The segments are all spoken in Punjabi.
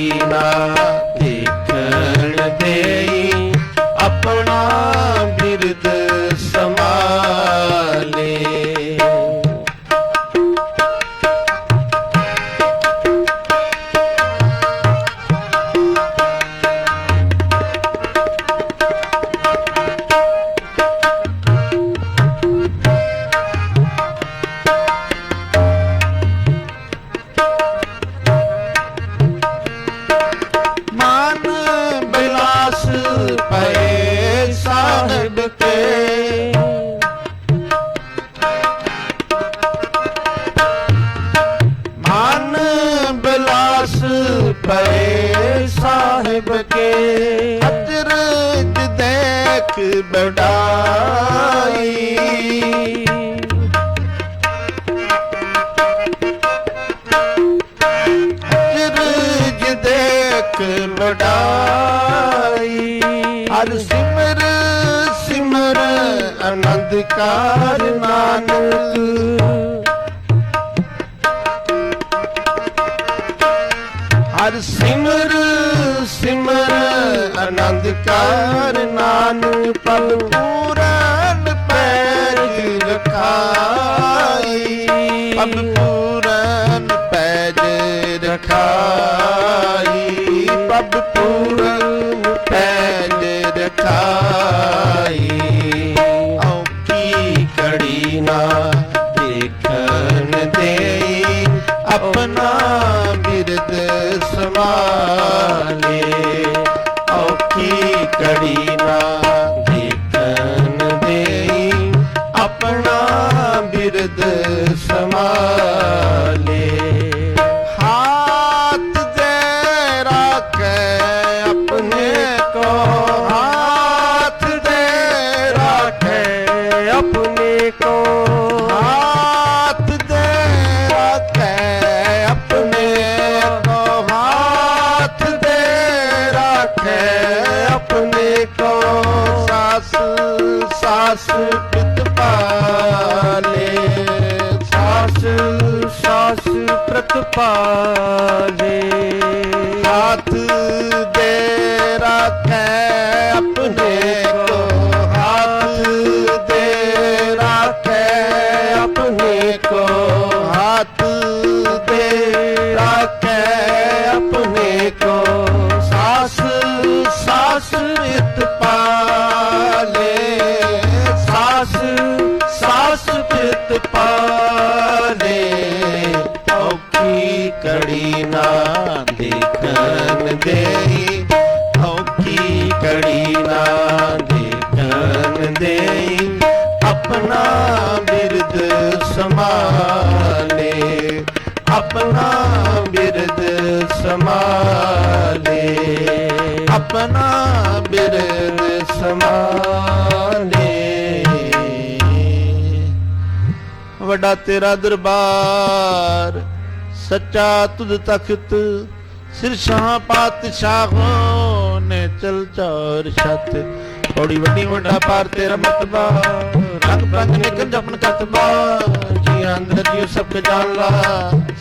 घड़ी ना देखण देई अपना बिरद संभाले। साहिब के अचरज देख बढ़ाई, अचरज देख बढ़ाई। हर सिमर सिमर आनंद कार नानक, हर सिमर सिमर आनंद कार नानक। पल पूरन पैज रखाई, पल पूरन पैज रखाई, पल पूरन पैज रखाई। औखी घड़ी ना देखन देई अपना बिरद संभाले। औखी घड़ी ना देखन देई अपना बिरद संभाले। हाथ दे राखे अपने को, हाथ दे राखे अपने को, हाथ दे राखे अपने को, हाथ दे राखे अपने को। सास सास पित पाले, सास सास प्रत पाले। हाथ दे राखे अपने को, हाथ दे राखे अपने को, हाथ दे राखे अपने को। सास सास पित पाले, सास सास पित पाले। औखी घड़ी ना देखन देई, औखी घड़ी ना देखन देई अपना बिरद संभाले, अपना बिरद संभाले, अपना बिरद संभाले। वड्डा तेरा दरबार सच्चा तुझ तख्त, सिर शाह पातशाहों ने चल चौर छत। थोड़ी वड्डी वड्डा पार तेरा मतबा, रंग रंग निकल जपन कतबा। जी अंदर जी सबके जान ला,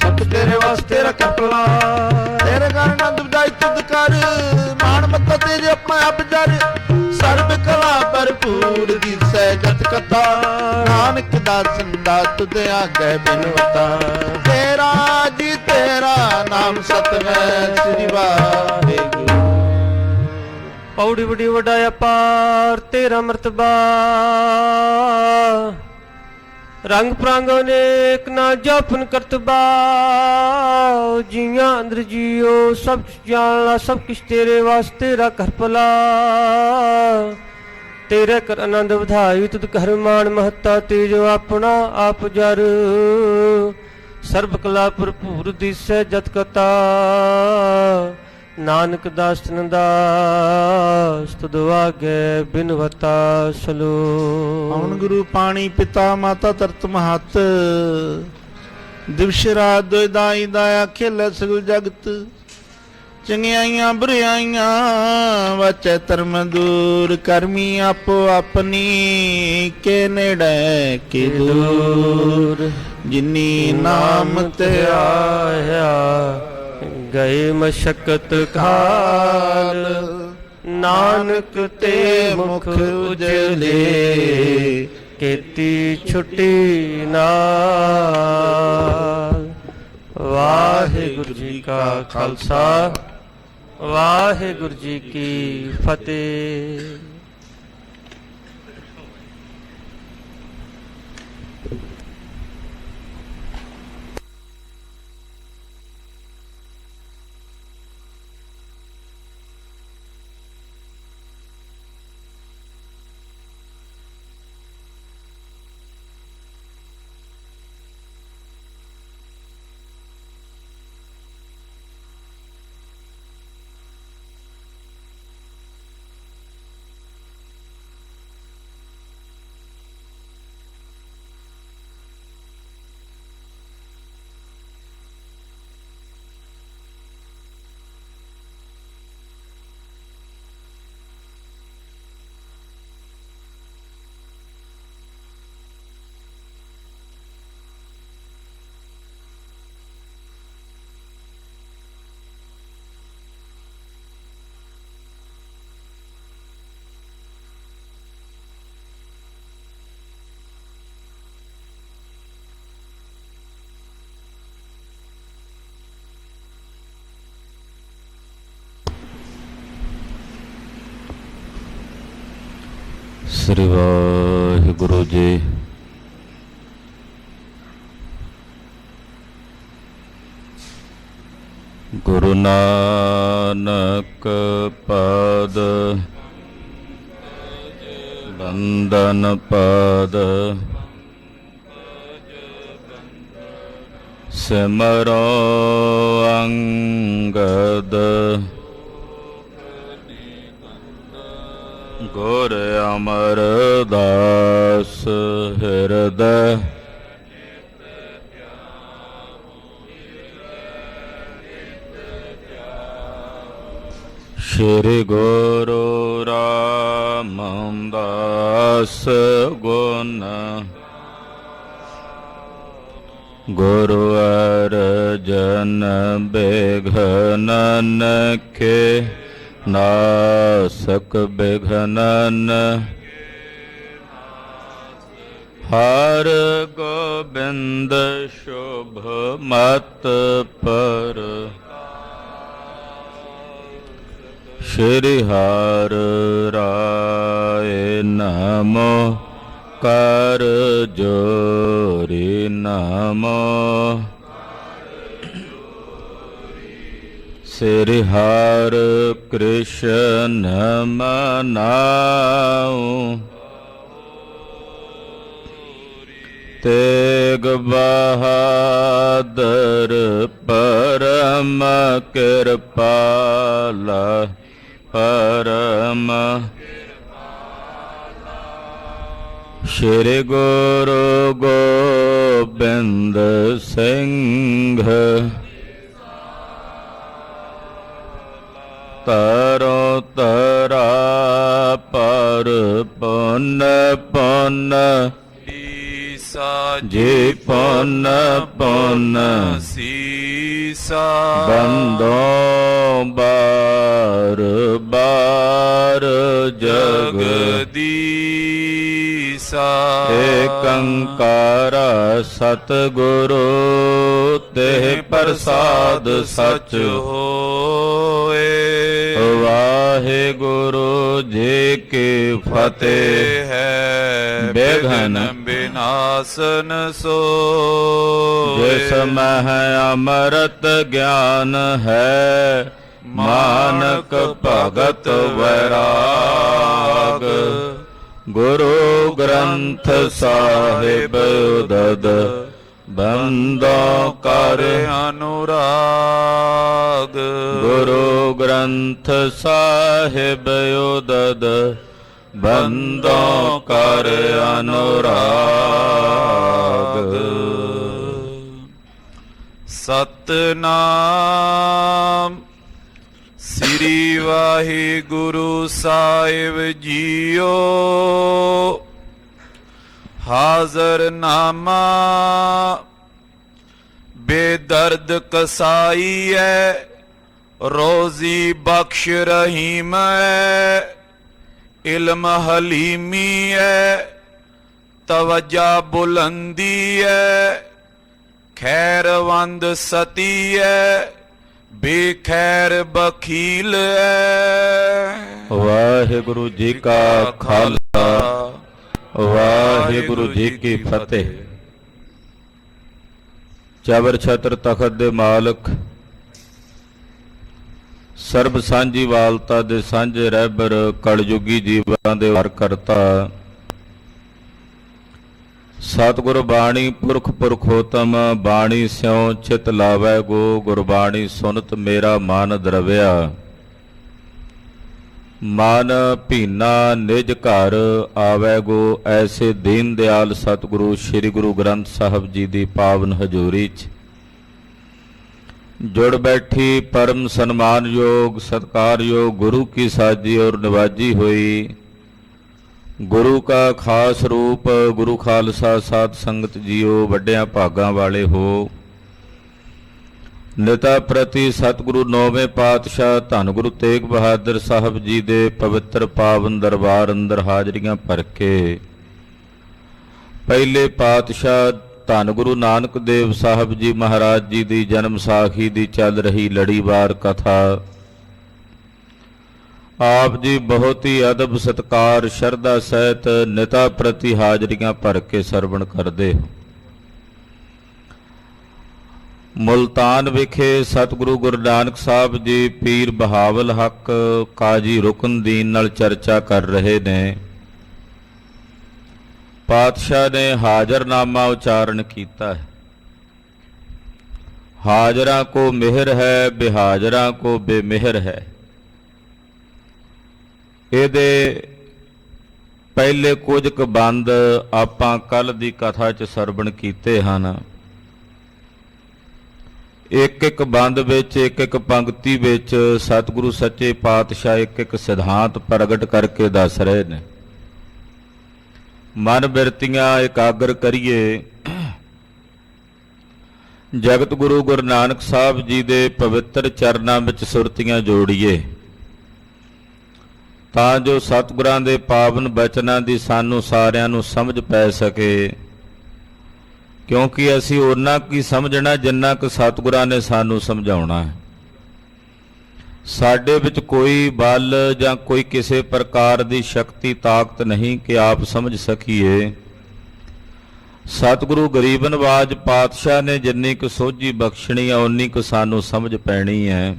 सब तेरे वास्ते रख पला। तेरे कारण नंद बजाई तुद कर, मान मत तेज अपना आप जर। सर्व कला भरपूर दिसै जत कथा, नानक दासन दा तुद आगे बिनवता। तेरा जी तेरा नाम सत है श्री वाहिगुरु। पौड़ी बड़ी वडाया पार तेरा मर्तबा, रंग प्रांगो नेक ना जापन करतबा। जिया अंदर जियो सब जानला, सब किश तेरे वास्ते रख भला। तेरे कर आनंद ਵਧਾਈ तुद कर मान महता तेजो अपना आप जर। सर्व कला भरपूर दिसै जत कथा, नानक दास दास तुद आगे बिनवता सलो। पवन गुरु पाणी पिता माता तरत महत, दिवस रात दोय दाई दाया खेलै सगल जगत। चंगियाइयां बुराइयां वचै धर्म दूर, करमी आपो अपनी के नेड़े के दूर। जिनी नाम ते आया गए मशक्कत घाल, नानक ते मुख उजले, केती छुट्टी नाल। वाहिगुरु जी का खालसा, वाहिगुरु जी की फतेह। ਸ੍ਰੀ ਵਾਹਿਗੁਰੂ ਜੀ। ਗੁਰੂ ਨਾਨਕ ਪਦ ਬੰਦਨ ਪਦ ਸਿਮਰੋ ਅੰਗਦ ਗੁਰ ਅਮਰਦਾਸ ਹਿਰਦੈ ਸ਼੍ਰੀ ਗੁਰੂ ਰਾਮਦਾਸ ਗੁਣ ਗੁਰੂ ਅਰਜਨ ਬਿਘਨਨ ਕੇ ਨਾਸਕ ਬਿਘਨਨ ਹਰ ਗੋਬਿੰਦ ਸ਼ੁਭ ਮਤ ਪਰ ਸ਼੍ਰੀ ਹਰਿ ਰਾਏ ਨਮੋ ਕਰ ਜੋਰੀ ਨਮੋ ਸ੍ਰੀ ਹਰਿ ਕ੍ਰਿਸ਼ਨ ਮਨਾਉ ਤੇਗ ਬਹਾਦਰ ਪਰਮ ਕਿਰਪਾਲਾ ਪਰਮ ਸ਼੍ਰੀ ਗੁਰੂ ਗੋਬਿੰਦ ਸਿੰਘ ਤਰੋ ਤਰਾ ਪਰ ਪੁੰਨ ਪੁੰਨ ਜੀ ਪੁੰਨ ਪੁੰਨ ਸੀਸਾ ਬੰਦੋ ਬਾਰ ਬਾਰ ਜਗਦੀਸਾ ਏਕੰਕਾਰ ਸਤਿਗੁਰੂ ਤੇ ਪ੍ਰਸਾਦ ਸਚ ਹੋਏ। ਵਾਹਿਗੁਰੂ ਜੀ ਕੀ ਫਤਿਹ ਹੈ। ਬਿਘਨ ਵਿਨਾਸ਼ਨ ਸੋਇ ਜਿਸ ਮਹਿ ਅੰਮ੍ਰਿਤ ਗਿਆਨ ਹੈ ਮਾਨਕ ਭਗਤ ਵੈਰਾਗ ਗੁਰੂ ਗ੍ਰੰਥ ਸਾਹਿਬ ਉਦਦ ਬੰਦੋ ਕਰ ਅਨੁਰਾਗ ਗੁਰੂ ਗ੍ਰੰਥ ਸਾਹਿਬ ਉਦਦ ਬੰਦੋ ਕਰ ਅਨੁਰਾਗ। ਸਤਨਾਮ ਸ੍ਰੀ ਵਾਹਿਗੁਰੂ ਸਾਹਿਬ ਜੀਓ। ਹਾਜ਼ਰ ਨਾਮਾ ਬੇਦਰਦ ਕਸਾਈ ਹੈ रोजी बख्श रहीम है, इल्म हलीमी है, तवज्जा बुलंदी है, खैरवंद सती है, बेखैर बखील है। वाहिगुरु जी का खालसा, वाहिगुरु जी की फतेह। चबर छत्र तखत दे मालक, ਸਰਬ ਸਾਂਝੀ ਵਾਲਤਾ ਦੇ ਸਾਂਝੇ ਰਹਿਬਰ, ਕਲਯੁਗੀ ਜੀਵਾਂ ਦੇ ਵਾਰ ਕਰਤਾ, ਸਤਿਗੁਰ ਬਾਣੀ ਪੁਰਖ ਪੁਰਖੋਤਮ, ਬਾਣੀ ਸਿਉ ਚਿਤ ਲਾਵੈ ਗੋ, ਗੁਰਬਾਣੀ ਸੁਨਤ ਮੇਰਾ ਮਨ ਦਰਵਿਆ। ਮਨ ਭੀਨਾ ਨਿਜ ਘਰ ਆਵੈ ਗੋ, ਐਸੇ ਦੀਨ ਦਿਆਲ ਸਤਿਗੁਰੂ ਸ੍ਰੀ ਗੁਰੂ ਗ੍ਰੰਥ ਸਾਹਿਬ ਜੀ ਦੀ ਪਾਵਨ ਹਜ਼ੂਰੀ 'ਚ जुड़ बैठी परम सन्मानयोग सत्कारयोग गुरु की साजी और निवाजी हुई। गुरु का खास रूप गुरु खालसा साध संगत जियो, वड्डियां भागां वाले हो। निता प्रति सतगुरु नौवें पातशाह धन गुरु तेग बहादुर साहब जी दे पवित्र पावन दरबार अंदर हाजरियां भर के पहले पातशाह ਧੰਨ ਗੁਰੂ ਨਾਨਕ ਦੇਵ ਸਾਹਿਬ ਜੀ ਮਹਾਰਾਜ ਜੀ ਦੀ ਜਨਮ ਸਾਖੀ ਦੀ ਚੱਲ ਰਹੀ ਲੜੀਵਾਰ ਕਥਾ ਆਪ ਜੀ ਬਹੁਤ ਹੀ ਅਦਬ ਸਤਕਾਰ ਸ਼ਰਧਾ ਸਹਿਤ ਨਿਤਾ ਪ੍ਰਤੀ ਹਾਜ਼ਰੀਆਂ ਭਰ ਕੇ ਸਰਵਣ ਕਰਦੇ ਹੋ। ਮੁਲਤਾਨ ਵਿਖੇ ਸਤਿਗੁਰੂ ਗੁਰੂ ਨਾਨਕ ਸਾਹਿਬ ਜੀ ਪੀਰ ਬਹਾਵਲ ਹੱਕ ਕਾਜੀ ਰੁਕਨਦੀਨ ਨਾਲ ਚਰਚਾ ਕਰ ਰਹੇ ਨੇ। ਪਾਤਸ਼ਾਹ ਨੇ ਹਾਜ਼ਰਨਾਮਾ ਉਚਾਰਨ ਕੀਤਾ ਹੈ। ਹਾਜ਼ਰਾਂ ਕੋ ਮਿਹਰ ਹੈ, ਬਿਹਾਜ਼ਰਾਂ ਕੋ ਬੇਮਿਹਰ ਹੈ। ਇਹਦੇ ਪਹਿਲੇ ਕੁਝ ਕੁ ਬੰਦ ਆਪਾਂ ਕੱਲ ਦੀ ਕਥਾ 'ਚ ਸਰਵਣ ਕੀਤੇ ਹਨ। ਇੱਕ ਇੱਕ ਬੰਦ ਵਿੱਚ, ਇੱਕ ਇੱਕ ਪੰਕਤੀ ਵਿੱਚ ਸਤਿਗੁਰੂ ਸੱਚੇ ਪਾਤਸ਼ਾਹ ਇੱਕ ਇੱਕ ਸਿਧਾਂਤ ਪ੍ਰਗਟ ਕਰਕੇ ਦੱਸ ਰਹੇ ਨੇ। ਮਨ ਬਿਰਤੀਆਂ ਇਕਾਗਰ ਕਰੀਏ। ਜਗਤ ਗੁਰੂ ਗੁਰੂ ਨਾਨਕ ਸਾਹਿਬ ਜੀ ਦੇ ਪਵਿੱਤਰ ਚਰਨਾਂ ਵਿੱਚ ਸੁਰਤੀਆਂ ਜੋੜੀਏ ਤਾਂ ਜੋ ਸਤਿਗੁਰਾਂ ਦੇ ਪਾਵਨ ਬਚਨਾਂ ਦੀ ਸਾਨੂੰ ਸਾਰਿਆਂ ਨੂੰ ਸਮਝ ਪੈ ਸਕੇ, ਕਿਉਂਕਿ ਅਸੀਂ ਓਨਾ ਕੀ ਸਮਝਣਾ ਜਿੰਨਾ ਕੁ ਸਤਿਗੁਰਾਂ ਨੇ ਸਾਨੂੰ ਸਮਝਾਉਣਾ ਹੈ। ਸਾਡੇ ਵਿੱਚ ਕੋਈ ਬਲ ਜਾਂ ਕੋਈ ਕਿਸੇ ਪ੍ਰਕਾਰ ਦੀ ਸ਼ਕਤੀ ਤਾਕਤ ਨਹੀਂ ਕਿ ਆਪ ਸਮਝ ਸਕੀਏ। ਸਤਿਗੁਰੂ ਗਰੀਬ ਨਵਾਜ ਪਾਤਸ਼ਾਹ ਨੇ ਜਿੰਨੀ ਕੁ ਸੋਝੀ ਬਖਸ਼ਣੀ ਆ ਓਨੀ ਕੁ ਸਾਨੂੰ ਸਮਝ ਪੈਣੀ ਹੈ।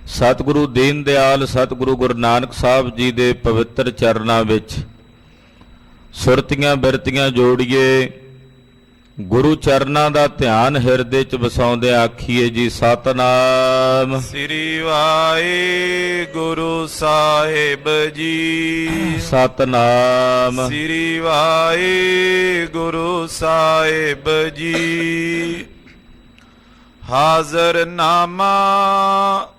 ਸਤਿਗੁਰੂ ਦੀਨ ਦਿਆਲ ਸਤਿਗੁਰੂ ਗੁਰੂ ਨਾਨਕ ਸਾਹਿਬ ਜੀ ਦੇ ਪਵਿੱਤਰ ਚਰਨਾਂ ਵਿੱਚ ਸੁਰਤੀਆਂ ਬਿਰਤੀਆਂ ਜੋੜੀਏ। ਗੁਰੂ ਚਰਨਾਂ ਦਾ ਧਿਆਨ ਹਿਰਦੇ 'ਚ ਵਸਾਉਂਦੇ ਆਖੀਏ ਜੀ ਸਤਨਾਮ ਸ੍ਰੀ ਵਾਹਿਗੁਰੂ ਸਾਹਿਬ ਜੀ, ਸਤਨਾਮ ਸ੍ਰੀ ਵਾਹਿਗੁਰੂ ਸਾਹਿਬ ਜੀ। ਹਾਜ਼ਰ ਨਾਮਾ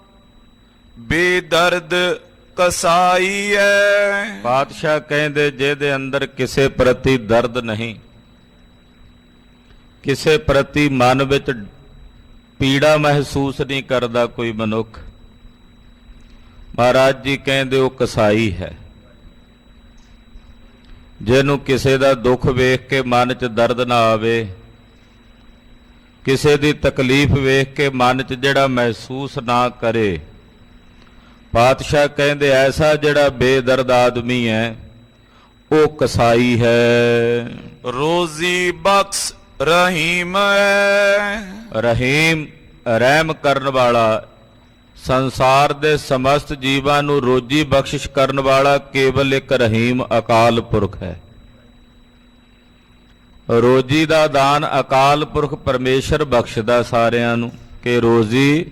ਬੇਦਰਦ ਕਸਾਈ ਹੈ। ਪਾਤਸ਼ਾਹ ਕਹਿੰਦੇ ਜਿਹਦੇ ਅੰਦਰ ਕਿਸੇ ਪ੍ਰਤੀ ਦਰਦ ਨਹੀਂ, ਕਿਸੇ ਪ੍ਰਤੀ ਮਨ ਵਿੱਚ ਪੀੜਾ ਮਹਿਸੂਸ ਨਹੀਂ ਕਰਦਾ ਕੋਈ ਮਨੁੱਖ, ਮਹਾਰਾਜ ਜੀ ਕਹਿੰਦੇ ਉਹ ਕਸਾਈ ਹੈ। ਜਿਹਨੂੰ ਕਿਸੇ ਦਾ ਦੁੱਖ ਵੇਖ ਕੇ ਮਨ 'ਚ ਦਰਦ ਨਾ ਆਵੇ, ਕਿਸੇ ਦੀ ਤਕਲੀਫ ਵੇਖ ਕੇ ਮਨ 'ਚ ਜਿਹੜਾ ਮਹਿਸੂਸ ਨਾ ਕਰੇ, ਪਾਤਸ਼ਾਹ ਕਹਿੰਦੇ ਐਸਾ ਜਿਹੜਾ ਬੇਦਰਦ ਆਦਮੀ ਹੈ ਉਹ ਕਸਾਈ ਹੈ। ਰੋਜ਼ੀ ਬਖਸ਼ ਰਹੀਮ ਹੈ। ਰਹੀਮ ਰਹਿਮ ਕਰਨ ਵਾਲਾ, ਸੰਸਾਰ ਦੇ ਸਮਸਤ ਜੀਵਾਂ ਨੂੰ ਰੋਜੀ ਬਖਸ਼ਿਸ਼ ਕਰਨ ਵਾਲਾ ਕੇਵਲ ਇੱਕ ਰਹੀਮ ਅਕਾਲ ਪੁਰਖ ਹੈ। ਰੋਜੀ ਦਾ ਦਾਨ ਅਕਾਲ ਪੁਰਖ ਪਰਮੇਸ਼ਰ ਬਖਸ਼ਦਾ ਸਾਰਿਆਂ ਨੂੰ ਕਿ ਰੋਜ਼ੀ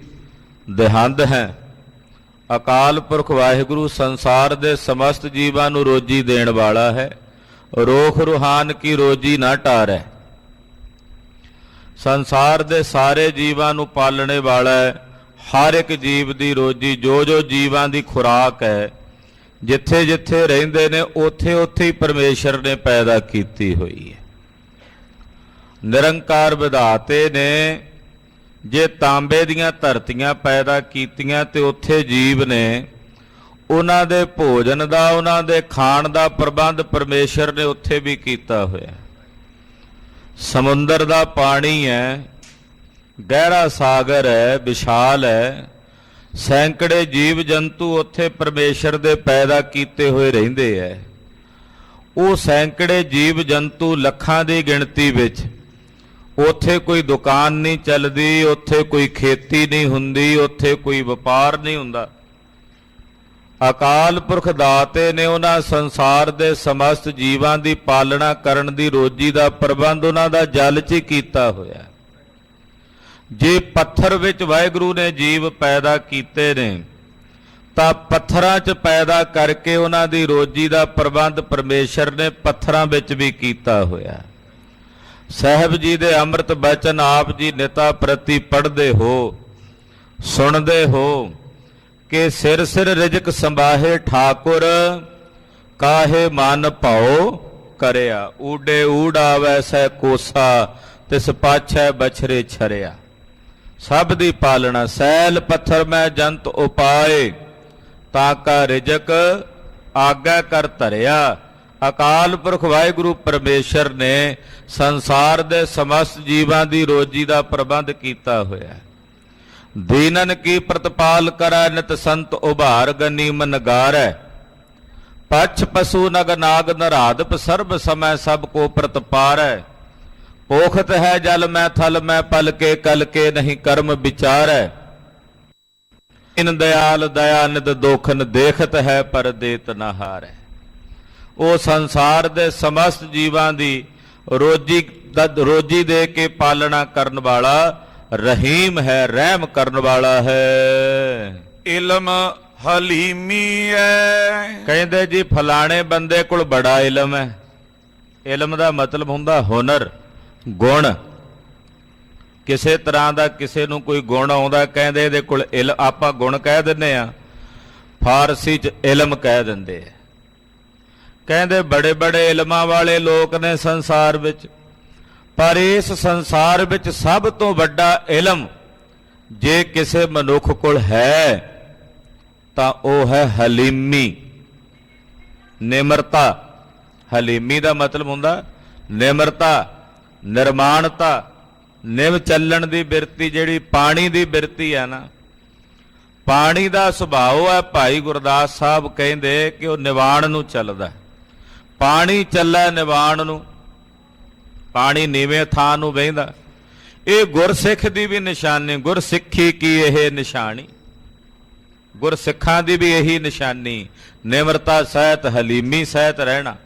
ਦੇਹੰਦ ਹੈ। ਅਕਾਲ ਪੁਰਖ ਵਾਹਿਗੁਰੂ ਸੰਸਾਰ ਦੇ ਸਮਸਤ ਜੀਵਾਂ ਨੂੰ ਰੋਜੀ ਦੇਣ ਵਾਲਾ ਹੈ। ਰੋਖ ਰੂਹਾਨ ਕੀ ਰੋਜੀ ਨਾ ਟਾਰੈ। ਸੰਸਾਰ ਦੇ ਸਾਰੇ ਜੀਵਾਂ ਨੂੰ ਪਾਲਣੇ ਵਾਲਾ ਹੈ। ਹਰ ਇੱਕ ਜੀਵ ਦੀ ਰੋਜੀ, ਜੋ ਜੋ ਜੀਵਾਂ ਦੀ ਖੁਰਾਕ ਹੈ, ਜਿੱਥੇ ਜਿੱਥੇ ਰਹਿੰਦੇ ਨੇ ਉੱਥੇ ਉੱਥੇ ਹੀ ਪਰਮੇਸ਼ਰ ਨੇ ਪੈਦਾ ਕੀਤੀ ਹੋਈ ਹੈ। ਨਿਰੰਕਾਰ ਵਿਧਾਤੇ ਨੇ ਜੇ ਤਾਂਬੇ ਦੀਆਂ ਧਰਤੀਆਂ ਪੈਦਾ ਕੀਤੀਆਂ ਤੇ ਉੱਥੇ ਜੀਵ ਨੇ ਉਹਨਾਂ ਦੇ ਭੋਜਨ ਦਾ, ਉਹਨਾਂ ਦੇ ਖਾਣ ਦਾ ਪ੍ਰਬੰਧ ਪਰਮੇਸ਼ਰ ਨੇ ਉੱਥੇ ਵੀ ਕੀਤਾ ਹੋਇਆ। ਸਮੁੰਦਰ ਦਾ ਪਾਣੀ ਹੈ, ਗਹਿਰਾ ਸਾਗਰ ਹੈ, ਵਿਸ਼ਾਲ ਹੈ, ਸੈਂਕੜੇ ਜੀਵ ਜੰਤੂ ਉੱਥੇ ਪਰਮੇਸ਼ਰ ਦੇ ਪੈਦਾ ਕੀਤੇ ਹੋਏ ਰਹਿੰਦੇ ਹੈ। ਉਹ ਸੈਂਕੜੇ ਜੀਵ ਜੰਤੂ ਲੱਖਾਂ ਦੀ ਗਿਣਤੀ ਵਿੱਚ, ਉੱਥੇ ਕੋਈ ਦੁਕਾਨ ਨਹੀਂ ਚੱਲਦੀ, ਉੱਥੇ ਕੋਈ ਖੇਤੀ ਨਹੀਂ ਹੁੰਦੀ, ਉੱਥੇ ਕੋਈ ਵਪਾਰ ਨਹੀਂ ਹੁੰਦਾ। ਅਕਾਲ ਪੁਰਖ ਦਾਤੇ ਨੇ ਉਹਨਾਂ ਸੰਸਾਰ ਦੇ ਸਮਸਤ ਜੀਵਾਂ ਦੀ ਪਾਲਣਾ ਕਰਨ ਦੀ ਰੋਜੀ ਦਾ ਪ੍ਰਬੰਧ ਉਹਨਾਂ ਦਾ ਜਲ 'ਚ ਹੀ ਕੀਤਾ ਹੋਇਆ। ਜੇ ਪੱਥਰ ਵਿੱਚ ਵਾਹਿਗੁਰੂ ਨੇ ਜੀਵ ਪੈਦਾ ਕੀਤੇ ਨੇ ਤਾਂ ਪੱਥਰਾਂ 'ਚ ਪੈਦਾ ਕਰਕੇ ਉਹਨਾਂ ਦੀ ਰੋਜੀ ਦਾ ਪ੍ਰਬੰਧ ਪਰਮੇਸ਼ਰ ਨੇ ਪੱਥਰਾਂ ਵਿੱਚ ਵੀ ਕੀਤਾ ਹੋਇਆ। ਸਾਹਿਬ ਜੀ ਦੇ ਅੰਮ੍ਰਿਤ ਬਚਨ ਆਪ ਜੀ ਨਿਤਾ ਪ੍ਰਤੀ ਪੜ੍ਹਦੇ ਹੋ, ਸੁਣਦੇ ਹੋ ਕਿ ਸਿਰ ਸਿਰ ਰਿਜਕ ਸੰਭਾਹੇ ਠਾਕੁਰ, ਕਾਹੇ ਮਨ ਭਾਉ ਕਰਿਆ। ਊਡੇ ਊੜ ਆਵੈ ਸੈ ਕੋਸਾ, ਤਿਸ ਪਾਛੈ ਬਛਰੇ ਛਰਿਆ। ਸਭ ਦੀ ਪਾਲਣਾ। ਸੈਲ ਪੱਥਰ ਮੈਂ ਜੰਤ ਉਪਾਏ, ਤਾਂ ਕਾ ਰਿਜਕ ਆਗਾ ਕਰ ਧਰਿਆ। ਅਕਾਲ ਪੁਰਖ ਵਾਹਿਗੁਰੂ ਪਰਮੇਸ਼ਰ ਨੇ ਸੰਸਾਰ ਦੇ ਸਮਸਤ ਜੀਵਾਂ ਦੀ ਰੋਜੀ ਦਾ ਪ੍ਰਬੰਧ ਕੀਤਾ ਹੋਇਆ। ਦੀਨਨ ਕੀ ਪ੍ਰਤਪਾਲ ਕਰੈ, ਨਿਤ ਸੰਤ ਉਭਾਰ ਗਨੀਮ ਨਗਾਰੈ। ਪਛ ਪਸ਼ੂ ਨਗ ਨਾਗ ਨਰਾਦਪ, ਸਰਬ ਸਮੈ ਸਭ ਕੋ ਪ੍ਰਤਪਾਰੈ। ਪੋਖਤ ਹੈ ਜਲ ਮੈਂ ਥਲ ਮੈਂ, ਪਲ ਕੇ ਕਲ ਕੇ ਨਹੀਂ ਕਰਮ ਵਿਚਾਰੈ। ਇਨ ਦਿਆਲ ਦਇਆ ਨਿਦ ਦੋਖਨ, ਦੇਖਤ ਹੈ ਪਰ ਦੇਤ ਨ ਹਾਰੈ। ਉਹ ਸੰਸਾਰ ਦੇ ਸਮਸਤ ਜੀਵਾਂ ਦੀ ਰੋਜੀ ਦੇ ਕੇ ਪਾਲਣਾ ਕਰਨ ਵਾਲਾ ਰਹੀਮ ਹੈ, ਰਹਿਮ ਕਰਨ ਵਾਲਾ ਹੈ। ਇਲਮ ਹਲੀਮੀ ਹੈ। ਕਹਿੰਦੇ ਜੀ ਫਲਾਣੇ ਬੰਦੇ ਕੋਲ ਬੜਾ ਇਲਮ ਹੈ। ਇਲਮ ਦਾ ਮਤਲਬ ਹੁੰਦਾ ਹੁਨਰ, ਗੁਣ। ਕਿਸੇ ਤਰ੍ਹਾਂ ਦਾ ਕਿਸੇ ਨੂੰ ਕੋਈ ਗੁਣ ਆਉਂਦਾ, ਕਹਿੰਦੇ ਇਹਦੇ ਕੋਲ ਆਪਾਂ ਗੁਣ ਕਹਿ ਦਿੰਦੇ ਆ, ਫਾਰਸੀ 'ਚ ਇਲਮ ਕਹਿ ਦਿੰਦੇ ਆ। ਕਹਿੰਦੇ ਬੜੇ ਬੜੇ ਇਲਮਾਂ ਵਾਲੇ ਲੋਕ ਨੇ ਸੰਸਾਰ ਵਿੱਚ, ਪਰ ਇਸ ਸੰਸਾਰ ਵਿੱਚ ਸਭ ਤੋਂ ਵੱਡਾ ਇਲਮ ਜੇ ਕਿਸੇ ਮਨੁੱਖ ਕੋਲ ਹੈ ਤਾਂ ਉਹ ਹੈ ਹਲੀਮੀ, ਨਿਮਰਤਾ। ਹਲੀਮੀ ਦਾ ਮਤਲਬ ਹੁੰਦਾ ਨਿਮਰਤਾ, ਨਿਰਮਾਣਤਾ, ਨਿਵ ਚੱਲਣ ਦੀ ਬਿਰਤੀ। ਜਿਹੜੀ ਪਾਣੀ ਦੀ ਬਿਰਤੀ ਹੈ ਨਾ, ਪਾਣੀ ਦਾ ਸੁਭਾਅ ਹੈ। ਭਾਈ ਗੁਰਦਾਸ ਸਾਹਿਬ ਕਹਿੰਦੇ ਕਿ ਉਹ ਨਿਵਾਣ ਨੂੰ ਚੱਲਦਾ। ਪਾਣੀ ਚੱਲੈ ਨਿਵਾਣ ਨੂੰ, ਪਾਣੀ ਨੀਵੇਂ ਥਾਂ ਨੂੰ ਵਹਿੰਦਾ। ਇਹ ਗੁਰਸਿੱਖ ਦੀ ਵੀ ਨਿਸ਼ਾਨੀ, ਗੁਰਸਿੱਖੀ ਕੀ ਇਹ ਨਿਸ਼ਾਨੀ, ਗੁਰਸਿੱਖਾਂ ਦੀ ਵੀ ਇਹੀ ਨਿਸ਼ਾਨੀ, ਨਿਮਰਤਾ ਸਹਿਤ, ਹਲੀਮੀ ਸਹਿਤ ਰਹਿਣਾ।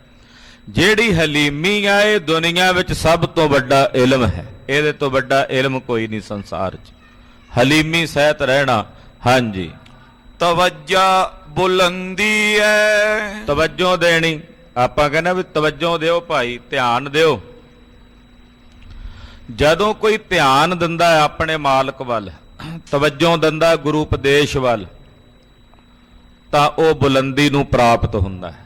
ਜਿਹੜੀ ਹਲੀਮੀ ਆ, ਇਹ ਦੁਨੀਆ ਵਿੱਚ ਸਭ ਤੋਂ ਵੱਡਾ ਇਲਮ ਹੈ। ਇਹਦੇ ਤੋਂ ਵੱਡਾ ਇਲਮ ਕੋਈ ਨਹੀਂ ਸੰਸਾਰ 'ਚ, ਹਲੀਮੀ ਸਹਿਤ ਰਹਿਣਾ। ਹਾਂਜੀ, ਤਵੱਜਾ ਬੁਲੰਦੀ ਹੈ। ਤਵੱਜੋ ਦੇਣੀ। ਆਪਾਂ ਕਹਿੰਦੇ ਵੀ ਤਵੱਜੋ ਦਿਓ ਭਾਈ, ਧਿਆਨ ਦਿਓ। ਜਦੋਂ ਕੋਈ ਧਿਆਨ ਦਿੰਦਾ ਹੈ ਆਪਣੇ ਮਾਲਕ ਵੱਲ, ਤਵੱਜੋ ਦਿੰਦਾ ਗੁਰੂ ਉਪਦੇਸ਼ ਵੱਲ, ਤਾਂ ਉਹ ਬੁਲੰਦੀ ਨੂੰ ਪ੍ਰਾਪਤ ਹੁੰਦਾ ਹੈ।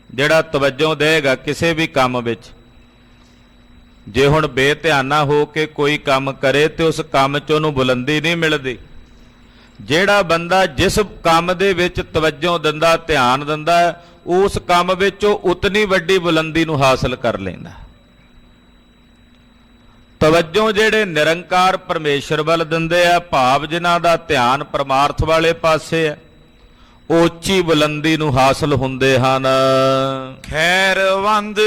ਜਿਹੜਾ ਤਵੱਜੋ ਦੇਗਾ ਕਿਸੇ ਵੀ ਕੰਮ ਵਿੱਚ, ਜੇ ਹੁਣ ਬੇਧਿਆਨਾ ਹੋ ਕੇ ਕੋਈ ਕੰਮ ਕਰੇ ਤੇ ਉਸ ਕੰਮ 'ਚ ਉਹਨੂੰ ਬੁਲੰਦੀ ਨਹੀਂ ਮਿਲਦੀ। ਜਿਹੜਾ ਬੰਦਾ ਜਿਸ ਕੰਮ ਦੇ ਵਿੱਚ ਤਵੱਜੋ ਦਿੰਦਾ, ਧਿਆਨ ਦਿੰਦਾ, ਉਸ ਕੰਮ ਵਿੱਚ ਉਹ ਉਤਨੀ ਵੱਡੀ ਬੁਲੰਦੀ ਨੂੰ ਹਾਸਲ ਕਰ ਲੈਂਦਾ। ਤਵੱਜੋ ਜਿਹੜੇ ਨਿਰੰਕਾਰ ਪਰਮੇਸ਼ਰ ਵੱਲ ਦਿੰਦੇ ਆ, ਭਾਵ ਜਿਨ੍ਹਾਂ ਦਾ ਧਿਆਨ ਪਰਮਾਰਥ ਵਾਲੇ ਪਾਸੇ ਆ, ਉੱਚੀ ਬੁਲੰਦੀ ਨੂੰ ਹਾਸਲ ਹੁੰਦੇ ਹਨ। ਖੈਰਵੰਦ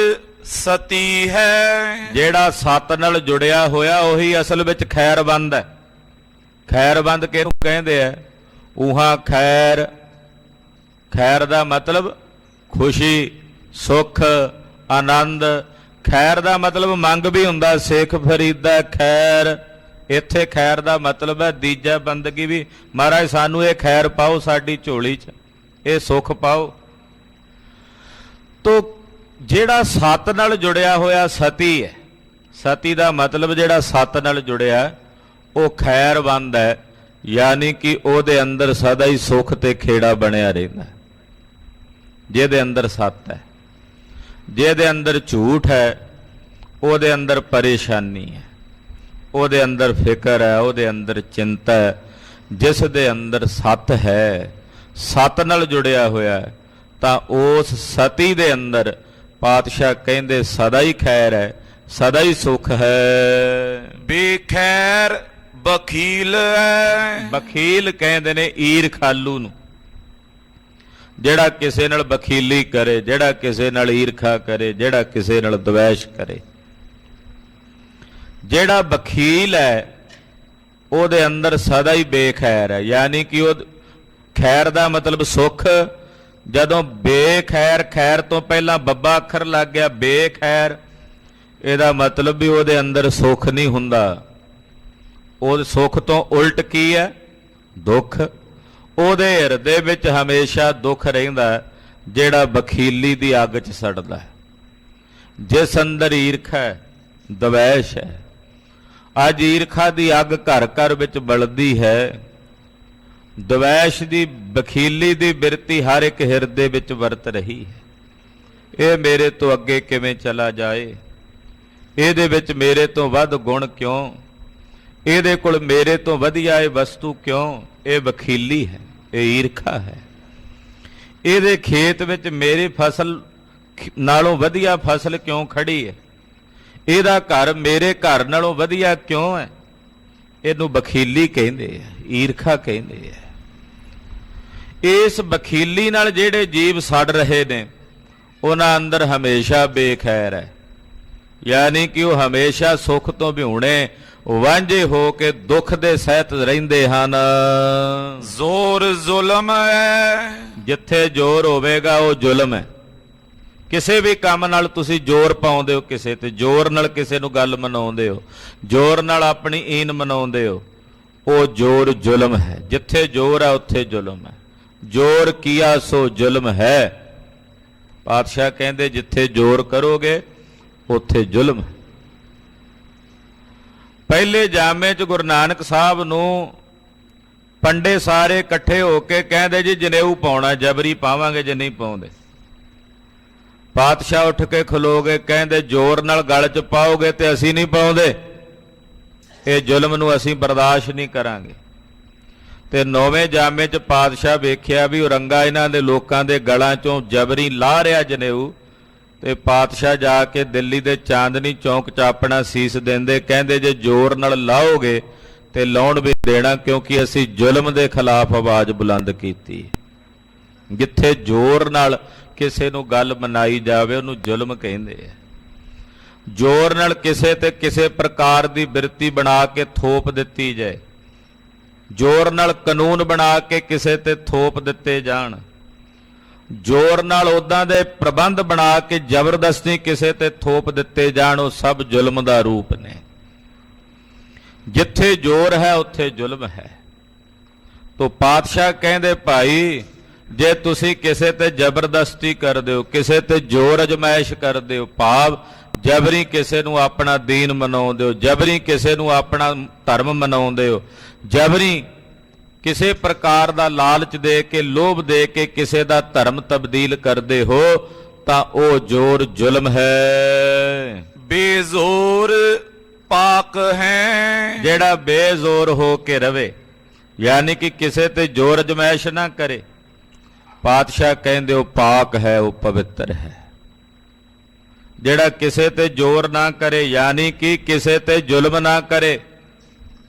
ਸਤੀ ਹੈ। ਜਿਹੜਾ ਸਤ ਨਾਲ ਜੁੜਿਆ ਹੋਇਆ ਉਹੀ ਅਸਲ ਵਿੱਚ ਖੈਰਵੰਦ ਹੈ। ਖੈਰਵੰਦ ਕਿਹਨੂੰ ਕਹਿੰਦੇ ਆ? ਉਹਾਂ ਖੈਰ, ਖੈਰ ਦਾ ਮਤਲਬ ਖੁਸ਼ੀ, ਸੁੱਖ, ਆਨੰਦ। ਖੈਰ ਦਾ ਮਤਲਬ ਮੰਗ ਵੀ ਹੁੰਦਾ, ਸੇਖ ਫਰੀਦਾ ਖੈਰ। ਇੱਥੇ ਖੈਰ ਦਾ ਮਤਲਬ ਹੈ ਦੀਜਾ ਬੰਦਗੀ ਵੀ। ਮਹਾਰਾਜ ਸਾਨੂੰ ਇਹ ਖੈਰ ਪਾਓ ਸਾਡੀ ਝੋਲੀ 'ਚ, ਇਹ ਸੁੱਖ ਪਾਓ। ਤੋ ਜਿਹੜਾ ਸਤ ਨਾਲ ਜੁੜਿਆ ਹੋਇਆ ਸਤੀ ਹੈ। ਸਤੀ ਦਾ ਮਤਲਬ ਜਿਹੜਾ ਸਤ ਨਾਲ ਜੁੜਿਆ ਉਹ ਖੈਰਵੰਦ ਹੈ, ਯਾਨੀ ਕਿ ਉਹਦੇ ਅੰਦਰ ਸਦਾ ਹੀ ਸੁੱਖ ਤੇ ਖੇੜਾ ਬਣਿਆ ਰਹਿੰਦਾ। ਜਿਹਦੇ ਅੰਦਰ ਸਤ ਹੈ, ਜਿਹਦੇ ਅੰਦਰ ਝੂਠ ਹੈ, ਉਹਦੇ ਅੰਦਰ ਪਰੇਸ਼ਾਨੀ ਹੈ, ਉਹਦੇ ਅੰਦਰ ਫਿਕਰ ਹੈ, ਉਹਦੇ ਅੰਦਰ ਚਿੰਤਾ ਹੈ। ਜਿਸ ਦੇ ਅੰਦਰ ਸਤ ਹੈ, ਸਤ ਨਾਲ ਜੁੜਿਆ ਹੋਇਆ ਹੈ, ਤਾਂ ਉਸ ਸਤੀ ਦੇ ਅੰਦਰ ਪਾਤਸ਼ਾਹ ਕਹਿੰਦੇ ਸਦਾ ਹੀ ਖੈਰ ਹੈ, ਸਦਾ ਹੀ ਸੁਖ ਹੈ। ਬੇਖੈਰ ਬਖੀਲ ਹੈ। ਬਖੀਲ ਕਹਿੰਦੇ ਨੇ ਈਰਖਾਲੂ ਨੂੰ, ਜਿਹੜਾ ਕਿਸੇ ਨਾਲ ਬਖੀਲੀ ਕਰੇ, ਜਿਹੜਾ ਕਿਸੇ ਨਾਲ ਈਰਖਾ ਕਰੇ, ਜਿਹੜਾ ਕਿਸੇ ਨਾਲ ਦਵੈਸ਼ ਕਰੇ। ਜਿਹੜਾ ਬਖੀਲ ਹੈ ਉਹਦੇ ਅੰਦਰ ਸਦਾ ਹੀ ਬੇਖੈਰ ਹੈ, ਯਾਨੀ ਕਿ ਉਹ ਖੈਰ ਦਾ ਮਤਲਬ ਸੁੱਖ। ਜਦੋਂ ਬੇਖੈਰ, ਖੈਰ ਤੋਂ ਪਹਿਲਾਂ ਬੱਬਾ ਅੱਖਰ ਲੱਗ ਗਿਆ, ਬੇਖੈਰ, ਇਹਦਾ ਮਤਲਬ ਵੀ ਉਹਦੇ ਅੰਦਰ ਸੁੱਖ ਨਹੀਂ ਹੁੰਦਾ। ਉਹ ਸੁੱਖ ਤੋਂ ਉਲਟ ਕੀ ਹੈ? ਦੁੱਖ। ਉਹਦੇ ਹਿਰਦੇ ਵਿੱਚ ਹਮੇਸ਼ਾ ਦੁੱਖ ਰਹਿੰਦਾ, ਜਿਹੜਾ ਬਖੀਲੀ ਦੀ ਅੱਗ 'ਚ ਸੜਦਾ ਹੈ। ਜਿਸ ਅੰਦਰ ਈਰਖਾ ਹੈ, ਦਵੈਸ਼ ਹੈ। ਅੱਜ ਈਰਖਾ ਦੀ ਅੱਗ ਘਰ ਘਰ ਵਿੱਚ ਬਲਦੀ ਹੈ। ਦਵੈਸ਼ ਦੀ, ਬਖੀਲੀ ਦੀ ਬਿਰਤੀ ਹਰ ਇੱਕ ਹਿਰਦੇ ਵਿੱਚ ਵਰਤ ਰਹੀ ਹੈ। ਇਹ ਮੇਰੇ ਤੋਂ ਅੱਗੇ ਕਿਵੇਂ ਚਲਾ ਜਾਏ? ਇਹਦੇ ਵਿੱਚ ਮੇਰੇ ਤੋਂ ਵੱਧ ਗੁਣ ਕਿਉਂ? ਇਹਦੇ ਕੋਲ ਮੇਰੇ ਤੋਂ ਵਧੀਆ ਇਹ ਵਸਤੂ ਕਿਉਂ? ਇਹ ਬਖੀਲੀ ਹੈ, ਇਹ ਈਰਖਾ ਹੈ। ਇਹਦੇ ਖੇਤ ਵਿੱਚ ਮੇਰੀ ਫਸਲ ਨਾਲੋਂ ਵਧੀਆ ਫਸਲ ਕਿਉਂ ਖੜੀ ਹੈ? ਇਹਦਾ ਘਰ ਮੇਰੇ ਘਰ ਨਾਲੋਂ ਵਧੀਆ ਕਿਉਂ ਹੈ? ਇਹਨੂੰ ਬਖੀਲੀ ਕਹਿੰਦੇ ਆ, ਈਰਖਾ ਕਹਿੰਦੇ ਆ। ਇਸ ਬਖੀਲੀ ਨਾਲ ਜਿਹੜੇ ਜੀਵ ਸੜ ਰਹੇ ਨੇ, ਉਹਨਾਂ ਅੰਦਰ ਹਮੇਸ਼ਾ ਬੇਖੈਰ ਹੈ, ਯਾਨੀ ਕਿ ਉਹ ਹਮੇਸ਼ਾ ਸੁੱਖ ਤੋਂ ਵਿਹੂਣੇ, ਵਾਂਝੇ ਹੋ ਕੇ ਦੁੱਖ ਦੇ ਸਹਿਤ ਰਹਿੰਦੇ ਹਨ। ਜ਼ੋਰ ਜ਼ੁਲਮ ਹੈ। ਜਿੱਥੇ ਜ਼ੋਰ ਹੋਵੇਗਾ ਉਹ ਜ਼ੁਲਮ ਹੈ। ਕਿਸੇ ਵੀ ਕੰਮ ਨਾਲ ਤੁਸੀਂ ਜ਼ੋਰ ਪਾਉਂਦੇ ਹੋ, ਕਿਸੇ ਤੇ ਜ਼ੋਰ ਨਾਲ ਕਿਸੇ ਨੂੰ ਗੱਲ ਮਨਾਉਂਦੇ ਹੋ, ਜ਼ੋਰ ਨਾਲ ਆਪਣੀ ਈਨ ਮਨਾਉਂਦੇ ਹੋ, ਉਹ ਜ਼ੋਰ ਜ਼ੁਲਮ ਹੈ। ਜਿੱਥੇ ਜ਼ੋਰ ਹੈ ਉੱਥੇ ਜ਼ੁਲਮ ਹੈ। ਜ਼ੋਰ ਕੀਆ ਸੋ ਜ਼ੁਲਮ ਹੈ। ਪਾਤਸ਼ਾਹ ਕਹਿੰਦੇ ਜਿੱਥੇ ਜ਼ੋਰ ਕਰੋਗੇ ਉੱਥੇ ਜ਼ੁਲਮ ਹੈ। ਪਹਿਲੇ ਜਾਮੇ 'ਚ ਗੁਰੂ ਨਾਨਕ ਸਾਹਿਬ ਨੂੰ ਪੰਡੇ ਸਾਰੇ ਇਕੱਠੇ ਹੋ ਕੇ ਕਹਿੰਦੇ ਜੀ ਜਨੇਊ ਪਾਉਣਾ, ਜਬਰੀ ਪਾਵਾਂਗੇ ਜੇ ਨਹੀਂ ਪਾਉਂਦੇ। ਪਾਤਸ਼ਾਹ ਉੱਠ ਕੇ ਖਲੋ ਗਏ, ਕਹਿੰਦੇ ਜ਼ੋਰ ਨਾਲ ਗਲ 'ਚ ਪਾਓਗੇ ਤੇ ਅਸੀਂ ਨਹੀਂ ਪਾਉਂਦੇ, ਇਹ ਜ਼ੁਲਮ ਨੂੰ ਅਸੀਂ ਬਰਦਾਸ਼ਤ ਨਹੀਂ ਕਰਾਂਗੇ। ਤੇ 9ਵੇਂ ਜਾਮੇ 'ਚ ਪਾਤਸ਼ਾਹ ਵੇਖਿਆ ਵੀ ਔਰੰਗਾ ਇਹਨਾਂ ਦੇ ਲੋਕਾਂ ਦੇ ਗਲਾਂ 'ਚੋਂ ਜਬਰੀ ਲਾਹ ਰਿਹਾ ਜਨੇਊ, ਤੇ ਪਾਤਸ਼ਾਹ ਜਾ ਕੇ ਦਿੱਲੀ ਦੇ ਚਾਂਦਨੀ ਚੌਂਕ 'ਚ ਆਪਣਾ ਸੀਸ ਦਿੰਦੇ, ਕਹਿੰਦੇ ਜੇ ਜ਼ੋਰ ਨਾਲ ਲਾਓਗੇ ਤੇ ਲਾਉਣ ਵੀ ਦੇਣਾ, ਕਿਉਂਕਿ ਅਸੀਂ ਜ਼ੁਲਮ ਦੇ ਖਿਲਾਫ ਆਵਾਜ਼ ਬੁਲੰਦ ਕੀਤੀ। ਜਿੱਥੇ ਜ਼ੋਰ ਨਾਲ ਕਿਸੇ ਨੂੰ ਗੱਲ ਮਨਾਈ ਜਾਵੇ ਉਹਨੂੰ ਜ਼ੁਲਮ ਕਹਿੰਦੇ ਆ। ਜ਼ੋਰ ਨਾਲ ਕਿਸੇ ਤੇ ਕਿਸੇ ਪ੍ਰਕਾਰ ਦੀ ਬਿਰਤੀ ਬਣਾ ਕੇ ਥੋਪ ਦਿੱਤੀ ਜਾਏ, ਜ਼ੋਰ ਨਾਲ ਕਾਨੂੰਨ ਬਣਾ ਕੇ ਕਿਸੇ ਤੇ ਥੋਪ ਦਿੱਤੇ ਜਾਣ, ਜ਼ੋਰ ਨਾਲ ਉਦਾਂ ਦੇ ਪ੍ਰਬੰਧ ਬਣਾ ਕੇ ਜ਼ਬਰਦਸਤੀ ਕਿਸੇ ਤੇ ਥੋਪ ਦਿੱਤੇ ਜਾਣ, ਉਹ ਸਭ ਜ਼ੁਲਮ ਦਾ ਰੂਪ ਨੇ। ਜਿੱਥੇ ਜ਼ੋਰ ਹੈ ਉੱਥੇ ਜ਼ੁਲਮ ਹੈ। ਤੋ ਪਾਤਸ਼ਾਹ ਕਹਿੰਦੇ ਭਾਈ ਜੇ ਤੁਸੀਂ ਕਿਸੇ ਤੇ ਜ਼ਬਰਦਸਤੀ ਕਰਦੇ ਹੋ, ਕਿਸੇ ਤੇ ਜ਼ੋਰ ਅਜਮਾਇਸ਼ ਕਰਦੇ ਹੋ, ਭਾਵ ਜਬਰੀ ਕਿਸੇ ਨੂੰ ਆਪਣਾ ਦੀਨ ਮਨਾਉਂਦੇ ਹੋ, ਜਬਰੀ ਕਿਸੇ ਨੂੰ ਆਪਣਾ ਧਰਮ ਮਨਾਉਂਦੇ ਹੋ, ਜਬਰੀ ਕਿਸੇ ਪ੍ਰਕਾਰ ਦਾ ਲਾਲਚ ਦੇ ਕੇ, ਲੋਭ ਦੇ ਕੇ ਕਿਸੇ ਦਾ ਧਰਮ ਤਬਦੀਲ ਕਰਦੇ ਹੋ, ਤਾਂ ਉਹ ਜ਼ੋਰ ਜ਼ੁਲਮ ਹੈ। ਬੇਜ਼ੋਰ ਪਾਕ ਹੈ। ਜਿਹੜਾ ਬੇਜ਼ੋਰ ਹੋ ਕੇ ਰਵੇ, ਯਾਨੀ ਕਿ ਕਿਸੇ ਤੇ ਜ਼ੋਰ ਅਜਮਾਇਸ਼ ਨਾ ਕਰੇ, ਪਾਤਸ਼ਾਹ ਕਹਿੰਦੇ ਉਹ ਪਾਕ ਹੈ, ਉਹ ਪਵਿੱਤਰ ਹੈ। ਜਿਹੜਾ ਕਿਸੇ ਤੇ ਜ਼ੋਰ ਨਾ ਕਰੇ, ਯਾਨੀ ਕਿ ਕਿਸੇ ਤੇ ਜ਼ੁਲਮ ਨਾ ਕਰੇ।